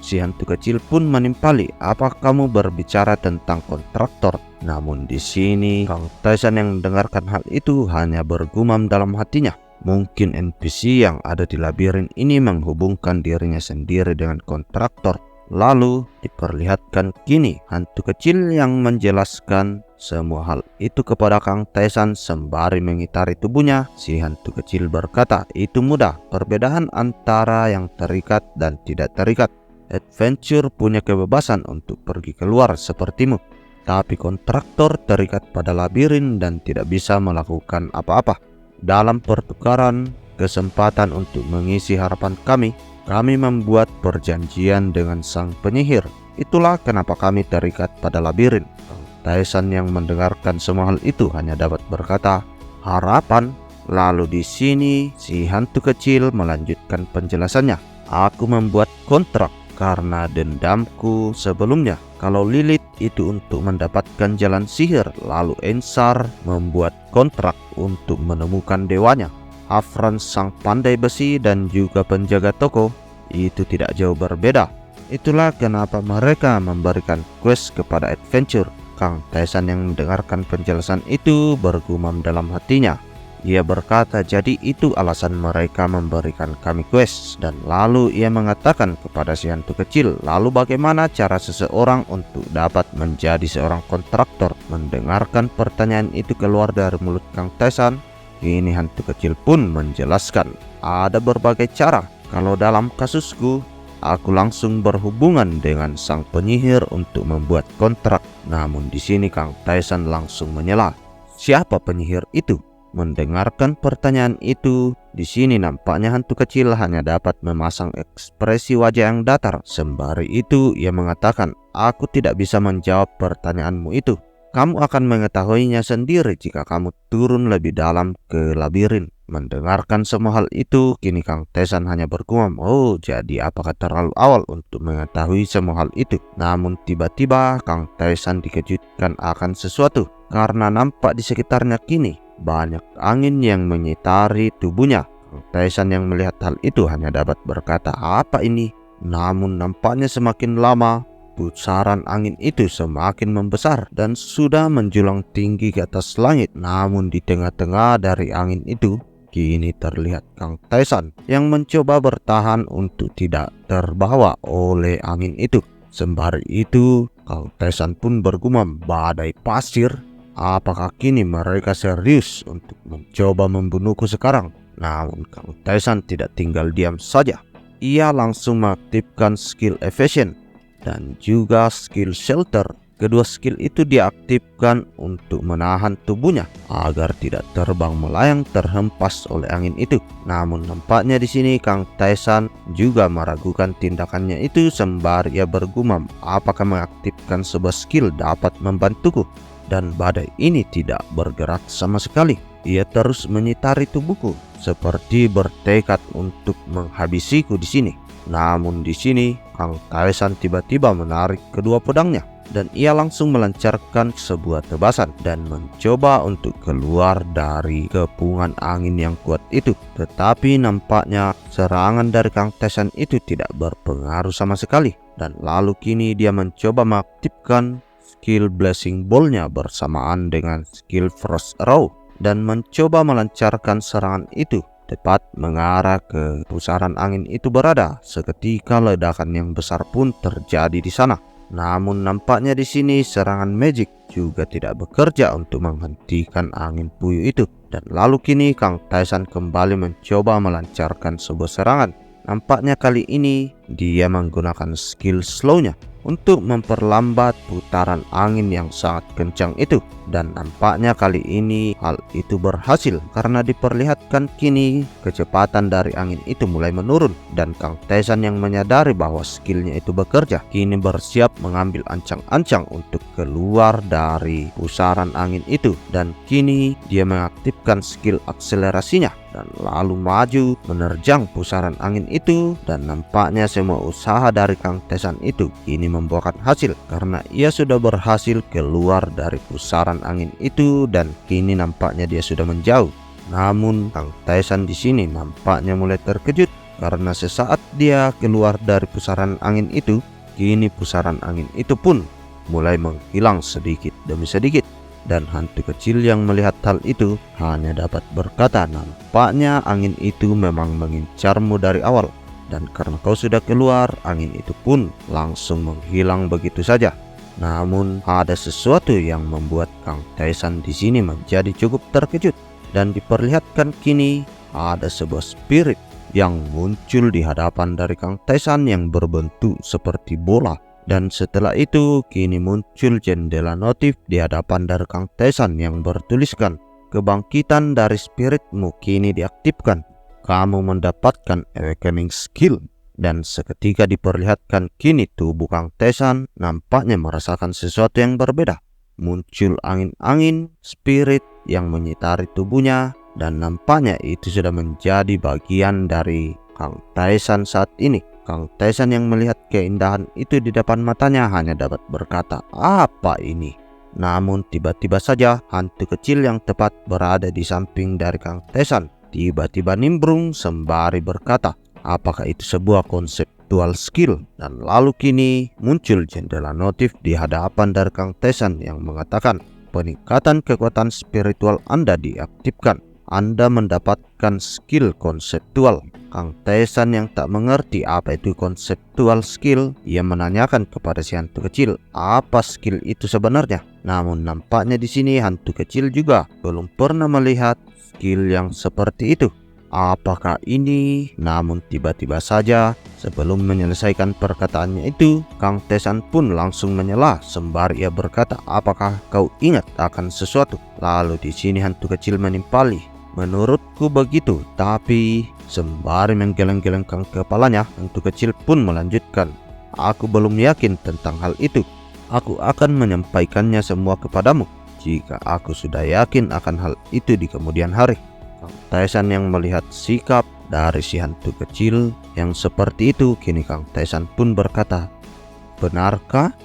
Si hantu kecil pun menimpali, apa kamu berbicara tentang kontraktor? Namun di sini Kang Taisan yang mendengarkan hal itu hanya bergumam dalam hatinya. Mungkin NPC yang ada di labirin ini menghubungkan dirinya sendiri dengan kontraktor. Lalu diperlihatkan kini hantu kecil yang menjelaskan semua hal itu kepada Kang Taisan sembari mengitari tubuhnya. Si hantu kecil berkata, itu mudah, perbedaan antara yang terikat dan tidak terikat. Adventure punya kebebasan untuk pergi keluar sepertimu, tapi kontraktor terikat pada labirin dan tidak bisa melakukan apa-apa. Dalam pertukaran kesempatan untuk mengisi harapan kami membuat perjanjian dengan sang penyihir. Itulah kenapa kami terikat pada labirin. Kang Taisan yang mendengarkan semua hal itu hanya dapat berkata, harapan? Lalu di sini si hantu kecil melanjutkan penjelasannya. Aku membuat kontrak karena dendamku sebelumnya. Kalau Lilith itu untuk mendapatkan jalan sihir, lalu Ensar membuat kontrak untuk menemukan dewanya. Afran sang pandai besi dan juga penjaga toko itu tidak jauh berbeda. Itulah kenapa mereka memberikan quest kepada adventure. Kang Taisan yang mendengarkan penjelasan itu bergumam dalam hatinya. Ia berkata, jadi itu alasan mereka memberikan kami quest. Dan lalu ia mengatakan kepada si hantu kecil, lalu bagaimana cara seseorang untuk dapat menjadi seorang kontraktor? Mendengarkan pertanyaan itu keluar dari mulut Kang Taisan, kini hantu kecil pun menjelaskan, ada berbagai cara. Kalau dalam kasusku, aku langsung berhubungan dengan sang penyihir untuk membuat kontrak. Namun di sini Kang Taisan langsung menyela. Siapa penyihir itu? Mendengarkan pertanyaan itu, di sini nampaknya hantu kecil hanya dapat memasang ekspresi wajah yang datar. Sembari itu ia mengatakan, aku tidak bisa menjawab pertanyaanmu itu. Kamu akan mengetahuinya sendiri jika kamu turun lebih dalam ke labirin. Mendengarkan semua hal itu, kini Kang Taisan hanya bergumam, oh jadi apakah terlalu awal untuk mengetahui semua hal itu? Namun tiba-tiba Kang Taisan dikejutkan akan sesuatu, karena nampak di sekitarnya kini banyak angin yang menyitari tubuhnya. Kang Taisan yang melihat hal itu hanya dapat berkata, apa ini? Namun nampaknya semakin lama pusaran angin itu semakin membesar dan sudah menjulang tinggi ke atas langit. Namun di tengah-tengah dari angin itu, kini terlihat Kang Taisan yang mencoba bertahan untuk tidak terbawa oleh angin itu. Sembari itu, Kang Taisan pun bergumam, badai pasir. Apakah kini mereka serius untuk mencoba membunuhku sekarang? Namun Kang Taisan tidak tinggal diam saja. Ia langsung mengaktifkan skill evasion dan juga skill shelter. Kedua skill itu diaktifkan untuk menahan tubuhnya agar tidak terbang melayang terhempas oleh angin itu. Namun nampaknya di sini Kang Taisan juga meragukan tindakannya itu sembari ia bergumam, apakah mengaktifkan sebuah skill dapat membantuku? Dan badai ini tidak bergerak sama sekali. Ia terus menyitari tubuhku seperti bertekad untuk menghabisiku di sini. Namun di sini Kang Taisan tiba-tiba menarik kedua pedangnya dan ia langsung melancarkan sebuah tebasan dan mencoba untuk keluar dari kepungan angin yang kuat itu. Tetapi nampaknya serangan dari Kang Taisan itu tidak berpengaruh sama sekali. Dan lalu kini dia mencoba mengaktifkan skill Blessing Ball-nya bersamaan dengan skill Frost Arrow dan mencoba melancarkan serangan itu tepat mengarah ke pusaran angin itu berada. Seketika ledakan yang besar pun terjadi di sana. Namun nampaknya di sini serangan magic juga tidak bekerja untuk menghentikan angin puyuh itu. Dan lalu kini Kang Taisan kembali mencoba melancarkan sebuah serangan. Nampaknya kali ini dia menggunakan skill slow-nya untuk memperlambat putaran angin yang sangat kencang itu. Dan nampaknya kali ini hal itu berhasil karena diperlihatkan kini kecepatan dari angin itu mulai menurun. Dan Kang Taisan yang menyadari bahwa skillnya itu bekerja kini bersiap mengambil ancang-ancang untuk keluar dari pusaran angin itu. Dan kini dia mengaktifkan skill akselerasinya dan lalu maju menerjang pusaran angin itu. Dan nampaknya semua usaha dari Kang Taisan itu kini membuahkan hasil karena ia sudah berhasil keluar dari pusaran angin itu dan kini nampaknya dia sudah menjauh. Namun Kang Taisan di sini nampaknya mulai terkejut karena sesaat dia keluar dari pusaran angin itu, kini pusaran angin itu pun mulai menghilang sedikit demi sedikit. Dan hantu kecil yang melihat hal itu hanya dapat berkata, nampaknya angin itu memang mengincarmu dari awal. Dan karena kau sudah keluar, angin itu pun langsung menghilang begitu saja. Namun ada sesuatu yang membuat Kang Taisan di sini menjadi cukup terkejut. Dan diperlihatkan kini ada sebuah spirit yang muncul di hadapan dari Kang Taisan yang berbentuk seperti bola. Dan setelah itu kini muncul jendela notif di hadapan dari Kang Taisan yang bertuliskan, kebangkitan dari spiritmu kini diaktifkan. Kamu mendapatkan awakening skill. Dan seketika diperlihatkan kini tubuh Kang Taisan nampaknya merasakan sesuatu yang berbeda. Muncul angin-angin spirit yang menyitari tubuhnya dan nampaknya itu sudah menjadi bagian dari Kang Taesan saat ini. Kang Taesan yang melihat keindahan itu di depan matanya hanya dapat berkata, "Apa ini?" Namun tiba-tiba saja hantu kecil yang tepat berada di samping dari Kang Taesan tiba-tiba nimbrung sembari berkata, "Apakah itu sebuah konseptual skill?" Dan lalu kini muncul jendela notif di hadapan dari Kang Taesan yang mengatakan, "Peningkatan kekuatan spiritual Anda diaktifkan. Anda mendapatkan skill konseptual." Kang Taesan yang tak mengerti apa itu konseptual skill, ia menanyakan kepada si hantu kecil, apa skill itu sebenarnya. Namun nampaknya di sini hantu kecil juga belum pernah melihat skill yang seperti itu. Apakah ini? Namun tiba-tiba saja sebelum menyelesaikan perkataannya itu, Kang Taesan pun langsung menyela sembari ia berkata, "Apakah kau ingat akan sesuatu?" Lalu di sini hantu kecil menimpali, "Menurutku begitu." Tapi sembari menggeleng-gelengkan kepalanya, hantu kecil pun melanjutkan, "Aku belum yakin tentang hal itu. Aku akan menyampaikannya semua kepadamu jika aku sudah yakin akan hal itu di kemudian hari." Kang Taesan yang melihat sikap dari si hantu kecil yang seperti itu, kini Kang Taesan pun berkata, "Benarkah?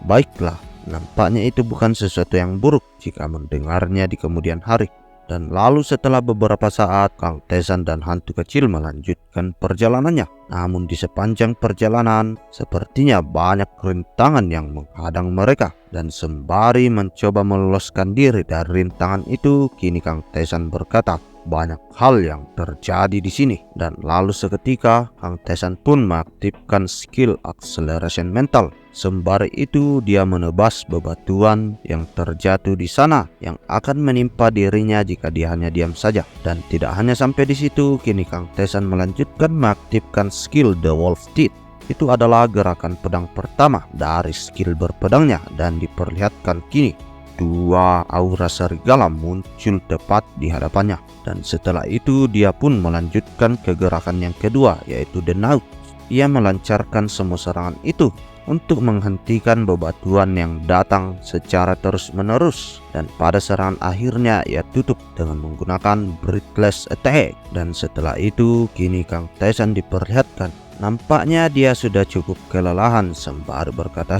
Baiklah, nampaknya itu bukan sesuatu yang buruk jika mendengarnya di kemudian hari." Dan lalu setelah beberapa saat, Kang Taesan dan hantu kecil melanjutkan perjalanannya. Namun di sepanjang perjalanan, sepertinya banyak rintangan yang menghadang mereka. Dan sembari mencoba meloloskan diri dari rintangan itu, kini Kang Taesan berkata, "Banyak hal yang terjadi di sini." Dan lalu seketika Kang Taesan pun mengaktifkan skill acceleration mental. Sembari itu dia menebas bebatuan yang terjatuh di sana yang akan menimpa dirinya jika dia hanya diam saja. Dan tidak hanya sampai di situ, kini Kang Taesan melanjutkan mengaktifkan skill The Wolf Teeth. Itu adalah gerakan pedang pertama dari skill berpedangnya dan diperlihatkan kini dua aura serigala muncul tepat di hadapannya. Dan setelah itu dia pun melanjutkan ke gerakan yang kedua, yaitu The Naut. Ia melancarkan semua serangan itu untuk menghentikan bebatuan yang datang secara terus-menerus. Dan pada serangan akhirnya ia tutup dengan menggunakan Breathless Attack. Dan setelah itu kini Kang Taesan diperlihatkan, nampaknya dia sudah cukup kelelahan sembari berkata,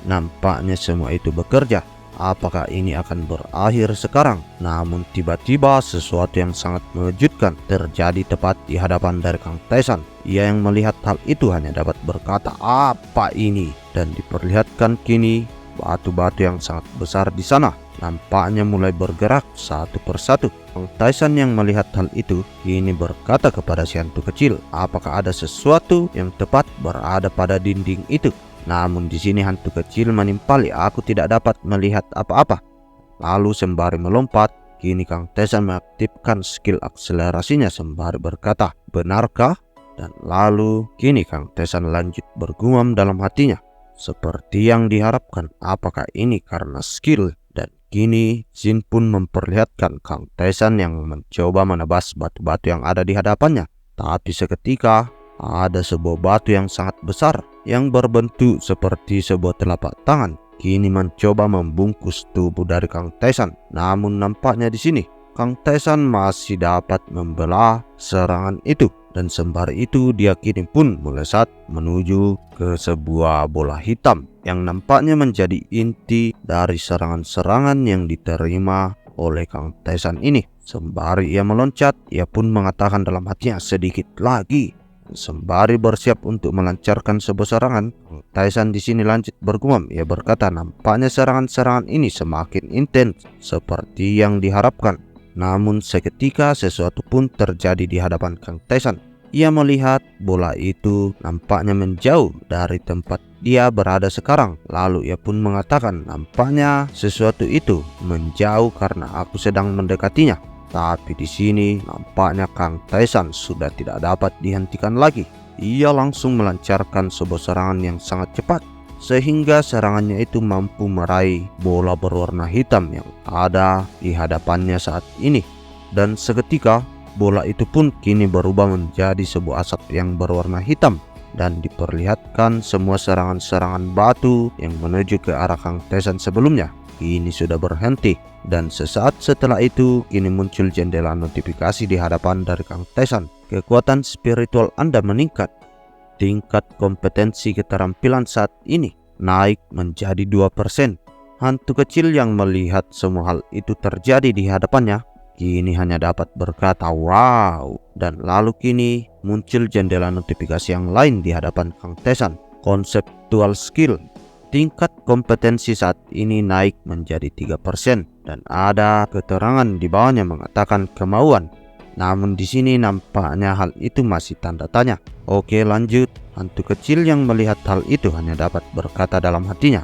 nampaknya semua itu bekerja. Apakah ini akan berakhir sekarang?" Namun tiba-tiba sesuatu yang sangat mengejutkan terjadi tepat di hadapan dari Kang Taesan. Ia yang melihat hal itu hanya dapat berkata, "Apa ini?" Dan diperlihatkan kini batu-batu yang sangat besar di sana nampaknya mulai bergerak satu persatu. Kang Taesan yang melihat hal itu kini berkata kepada si hantu kecil, "Apakah ada sesuatu yang tepat berada pada dinding itu?" Namun di sini hantu kecil menimpali, "Aku tidak dapat melihat apa-apa." Lalu sembari melompat, kini Kang Taesan mengaktifkan skill akselerasinya sembari berkata, "Benarkah?" Dan lalu kini Kang Taesan lanjut bergumam dalam hatinya, seperti yang diharapkan. Apakah ini karena skill? Dan kini Jin pun memperlihatkan Kang Taesan yang mencoba menebas batu-batu yang ada di hadapannya. Tapi seketika ada sebuah batu yang sangat besar yang berbentuk seperti sebuah telapak tangan kini mencoba membungkus tubuh dari Kang Taesan. Namun nampaknya di sini Kang Taesan masih dapat membelah serangan itu. Dan sembari itu dia kini pun melesat menuju ke sebuah bola hitam yang nampaknya menjadi inti dari serangan-serangan yang diterima oleh Kang Taesan ini. Sembari ia meloncat, ia pun mengatakan dalam hatinya, "Sedikit lagi." Sembari bersiap untuk melancarkan sebuah serangan, Kang Taesan di sini lanjut bergumam. Ia berkata, nampaknya serangan-serangan ini semakin intens seperti yang diharapkan. Namun seketika sesuatu pun terjadi di hadapan Kang Taesan. Ia melihat bola itu nampaknya menjauh dari tempat dia berada sekarang. Lalu ia pun mengatakan, nampaknya sesuatu itu menjauh karena aku sedang mendekatinya. Tapi di sini nampaknya Kang Taesan sudah tidak dapat dihentikan lagi. Ia langsung melancarkan sebuah serangan yang sangat cepat sehingga serangannya itu mampu meraih bola berwarna hitam yang ada di hadapannya saat ini. Dan seketika bola itu pun kini berubah menjadi sebuah asap yang berwarna hitam dan diperlihatkan semua serangan-serangan batu yang menuju ke arah Kang Taisan sebelumnya kini sudah berhenti, dan sesaat setelah itu kini muncul jendela notifikasi di hadapan dari Kang Taisan. Kekuatan spiritual Anda meningkat. Tingkat kompetensi keterampilan saat ini naik menjadi 2%. Hantu kecil yang melihat semua hal itu terjadi di hadapannya kini hanya dapat berkata wow, dan lalu kini muncul jendela notifikasi yang lain di hadapan Kang Taisan. Conceptual skill. Tingkat kompetensi saat ini naik menjadi 3% dan ada keterangan di bawahnya mengatakan kemauan. Namun di sini nampaknya hal itu masih tanda tanya. Oke, lanjut. Hantu kecil yang melihat hal itu hanya dapat berkata dalam hatinya,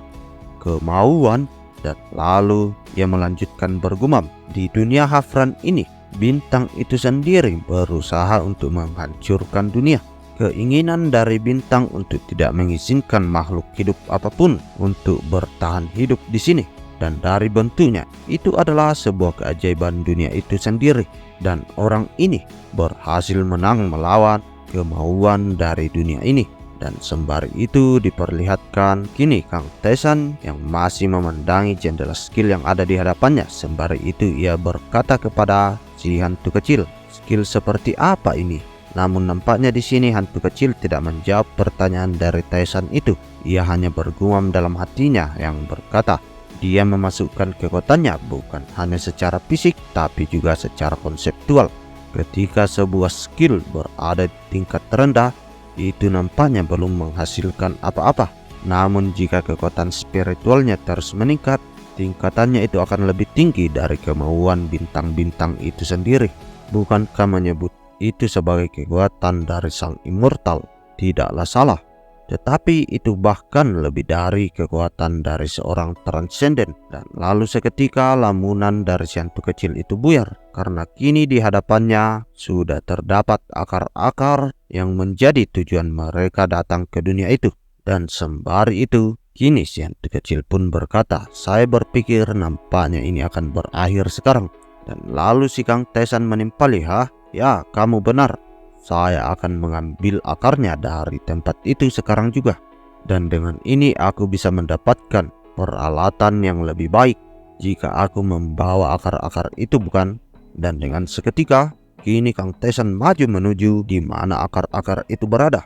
kemauan, dan lalu ia melanjutkan bergumam, di dunia Hafran ini bintang itu sendiri berusaha untuk menghancurkan dunia. Keinginan dari bintang untuk tidak mengizinkan makhluk hidup apapun untuk bertahan hidup di sini, dan dari bentuknya itu adalah sebuah keajaiban dunia itu sendiri, dan orang ini berhasil menang melawan kemauan dari dunia ini. Dan sembari itu diperlihatkan kini Kang Taisan yang masih memandangi jendela skill yang ada di hadapannya. Sembari itu ia berkata kepada si hantu kecil, skill seperti apa ini? Namun nampaknya di sini hantu kecil tidak menjawab pertanyaan dari Taisan itu. Ia hanya bergumam dalam hatinya yang berkata, dia memasukkan kekuatannya bukan hanya secara fisik tapi juga secara konseptual. Ketika sebuah skill berada di tingkat terendah, itu nampaknya belum menghasilkan apa-apa. Namun jika kekuatan spiritualnya terus meningkat, tingkatannya itu akan lebih tinggi dari kemauan bintang-bintang itu sendiri. Bukankah menyebut itu sebagai kekuatan dari sang immortal tidaklah salah, tetapi itu bahkan lebih dari kekuatan dari seorang transenden. Dan lalu seketika lamunan dari si hantu kecil itu buyar, karena kini di hadapannya sudah terdapat akar-akar yang menjadi tujuan mereka datang ke dunia itu. Dan sembari itu kini si hantu kecil pun berkata, saya berpikir nampaknya ini akan berakhir sekarang. Dan lalu si Kang Taisan menimpali, ya, kamu benar. Saya akan mengambil akarnya dari tempat itu sekarang juga. Dan dengan ini aku bisa mendapatkan peralatan yang lebih baik jika aku membawa akar-akar itu, bukan? Dan dengan seketika kini Kang Taisan maju menuju di mana akar-akar itu berada.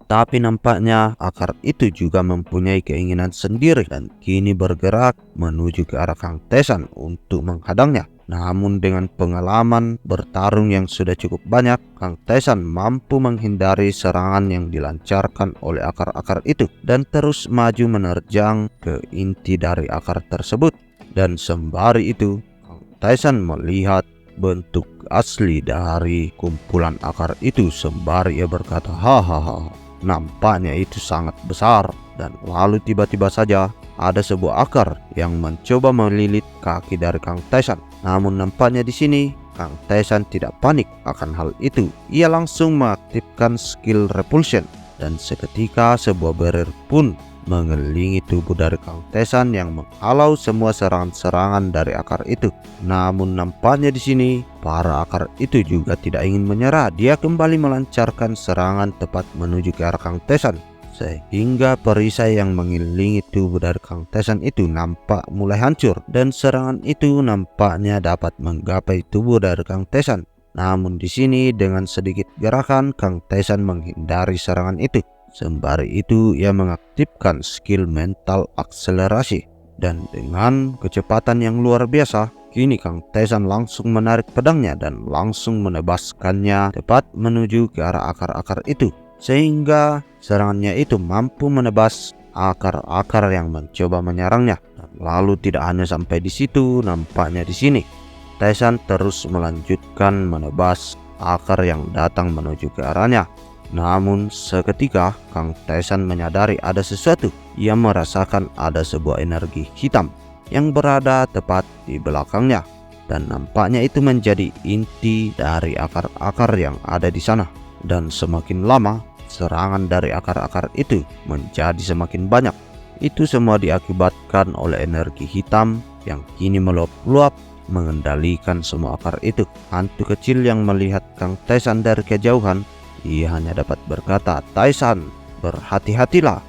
Tapi nampaknya akar itu juga mempunyai keinginan sendiri dan kini bergerak menuju ke arah Kang Taisan untuk menghadangnya. Namun dengan pengalaman bertarung yang sudah cukup banyak, Kang Taisan mampu menghindari serangan yang dilancarkan oleh akar-akar itu dan terus maju menerjang ke inti dari akar tersebut. Dan sembari itu Kang Taisan melihat bentuk asli dari kumpulan akar itu. Sembari ia berkata, hahaha, nampaknya itu sangat besar. Dan lalu tiba-tiba saja ada sebuah akar yang mencoba melilit kaki dari Kang Taisan. Namun nampaknya di sini Kang Taisan tidak panik akan hal itu. Ia langsung mengaktifkan skill repulsion dan seketika sebuah barrier pun mengelilingi tubuh dari Kang Taisan yang menghalau semua serangan-serangan dari akar itu. Namun nampaknya di sini para akar itu juga tidak ingin menyerah. Dia kembali melancarkan serangan tepat menuju ke arah Kang Taisan, sehingga perisai yang mengelilingi tubuh dari Kang Taisan itu nampak mulai hancur dan serangan itu nampaknya dapat menggapai tubuh dari Kang Taisan. Namun di sini dengan sedikit gerakan Kang Taisan menghindari serangan itu. Sembari itu ia mengaktifkan skill mental akselerasi dan dengan kecepatan yang luar biasa kini Kang Taisan langsung menarik pedangnya dan langsung menebaskannya tepat menuju ke arah akar-akar itu, sehingga serangannya itu mampu menebas akar-akar yang mencoba menyerangnya. Dan lalu tidak hanya sampai di situ, nampaknya di sini Taisan terus melanjutkan menebas akar yang datang menuju ke arahnya. Namun seketika Kang Taisan menyadari ada sesuatu. Ia merasakan ada sebuah energi hitam yang berada tepat di belakangnya, dan nampaknya itu menjadi inti dari akar-akar yang ada di sana. Dan semakin lama serangan dari akar-akar itu menjadi semakin banyak. Itu semua diakibatkan oleh energi hitam yang kini meluap-luap mengendalikan semua akar itu. Hantu kecil yang melihat Kang Taisan dari kejauhan, ia hanya dapat berkata, Taisan, berhati-hatilah.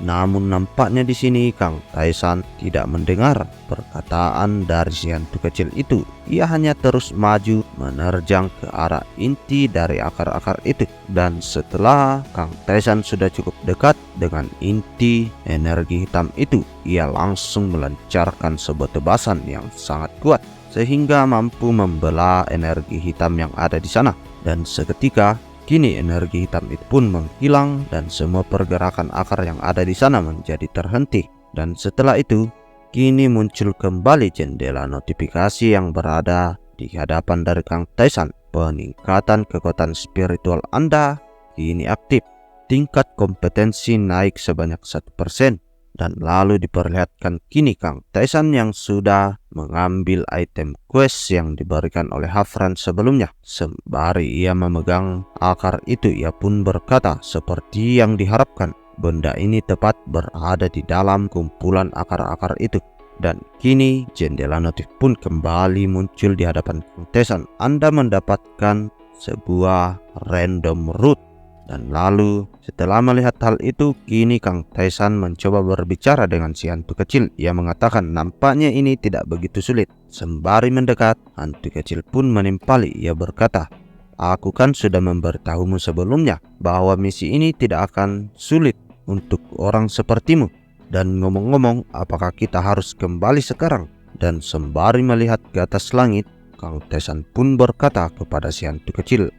Namun nampaknya di sini Kang Taisan tidak mendengar perkataan dari si hantu kecil itu. Ia hanya terus maju menerjang ke arah inti dari akar-akar itu. Dan setelah Kang Taisan sudah cukup dekat dengan inti energi hitam itu, ia langsung melancarkan sebuah tebasan yang sangat kuat sehingga mampu membelah energi hitam yang ada di sana. Dan seketika kini energi hitam itu pun menghilang dan semua pergerakan akar yang ada di sana menjadi terhenti. Dan setelah itu, kini muncul kembali jendela notifikasi yang berada di hadapan dari Kang Taisan. Peningkatan kekuatan spiritual Anda kini aktif. Tingkat kompetensi naik sebanyak 1%. Dan lalu diperlihatkan kini Kang Taisan yang sudah mengambil item quest yang diberikan oleh Hafran sebelumnya. Sembari ia memegang akar itu, ia pun berkata seperti yang diharapkan, benda ini tepat berada di dalam kumpulan akar-akar itu. Dan kini jendela notif pun kembali muncul di hadapan Kang Taisan. Anda mendapatkan sebuah random root. Dan lalu setelah melihat hal itu, kini Kang Taisan mencoba berbicara dengan si hantu kecil. Ia mengatakan nampaknya ini tidak begitu sulit. Sembari mendekat, hantu kecil pun menimpali. Ia berkata, aku kan sudah memberitahumu sebelumnya bahwa misi ini tidak akan sulit untuk orang sepertimu. Dan ngomong-ngomong, apakah kita harus kembali sekarang? Dan sembari melihat ke atas langit, Kang Taisan pun berkata kepada si hantu kecil,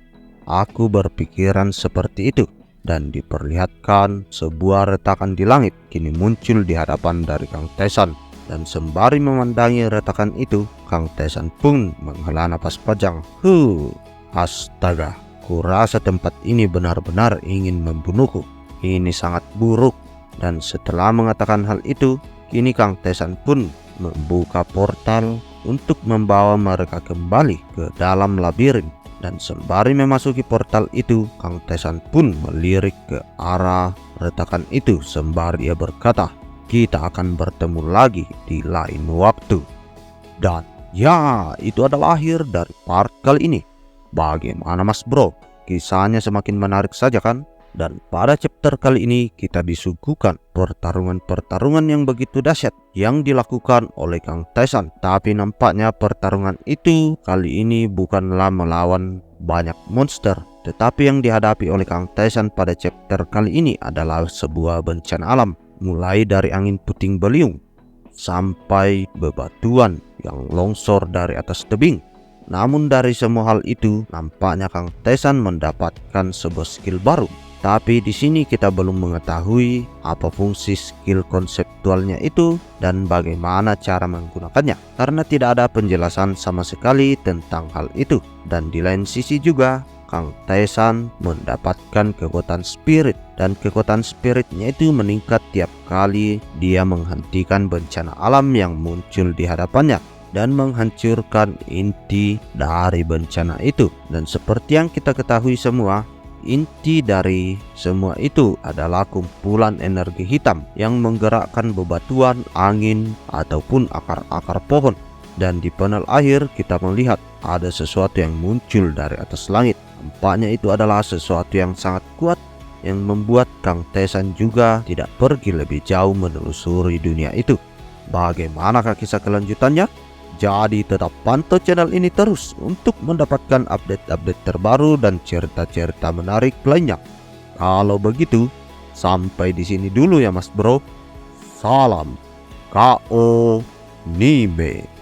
aku berpikiran seperti itu. Dan diperlihatkan sebuah retakan di langit kini muncul di hadapan dari Kang Taisan. Dan sembari memandangi retakan itu, Kang Taisan pun menghela napas panjang. Astaga, kurasa tempat ini benar-benar ingin membunuhku. Ini sangat buruk. Dan setelah mengatakan hal itu, kini Kang Taisan pun membuka portal untuk membawa mereka kembali ke dalam labirin. Dan sembari memasuki portal itu, Kang Taisan pun melirik ke arah retakan itu sembari ia berkata, kita akan bertemu lagi di lain waktu. Dan ya, itu adalah akhir dari part kali ini. Bagaimana Mas Bro? Kisahnya semakin menarik saja kan? Dan pada chapter kali ini kita disuguhkan pertarungan-pertarungan yang begitu dahsyat yang dilakukan oleh Kang Taisan. Tapi nampaknya pertarungan itu kali ini bukanlah melawan banyak monster, tetapi yang dihadapi oleh Kang Taisan pada chapter kali ini adalah sebuah bencana alam. Mulai dari angin puting beliung sampai bebatuan yang longsor dari atas tebing. Namun dari semua hal itu nampaknya Kang Taisan mendapatkan sebuah skill baru. Tapi di sini kita belum mengetahui apa fungsi skill konseptualnya itu dan bagaimana cara menggunakannya, karena tidak ada penjelasan sama sekali tentang hal itu. Dan di lain sisi juga Kang Taisan mendapatkan kekuatan spirit, dan kekuatan spiritnya itu meningkat tiap kali dia menghentikan bencana alam yang muncul di hadapannya dan menghancurkan inti dari bencana itu. Dan seperti yang kita ketahui semua, inti dari semua itu adalah kumpulan energi hitam yang menggerakkan bebatuan, angin, ataupun akar-akar pohon. Dan di panel akhir kita melihat ada sesuatu yang muncul dari atas langit. Nampaknya itu adalah sesuatu yang sangat kuat yang membuat Kang Taisan juga tidak pergi lebih jauh menelusuri dunia itu. Bagaimanakah kisah kelanjutannya? Jadi tetap pantau channel ini terus untuk mendapatkan update-update terbaru dan cerita-cerita menarik lainnya. Kalau begitu, sampai di sini dulu ya Mas Bro. Salam KO Nime.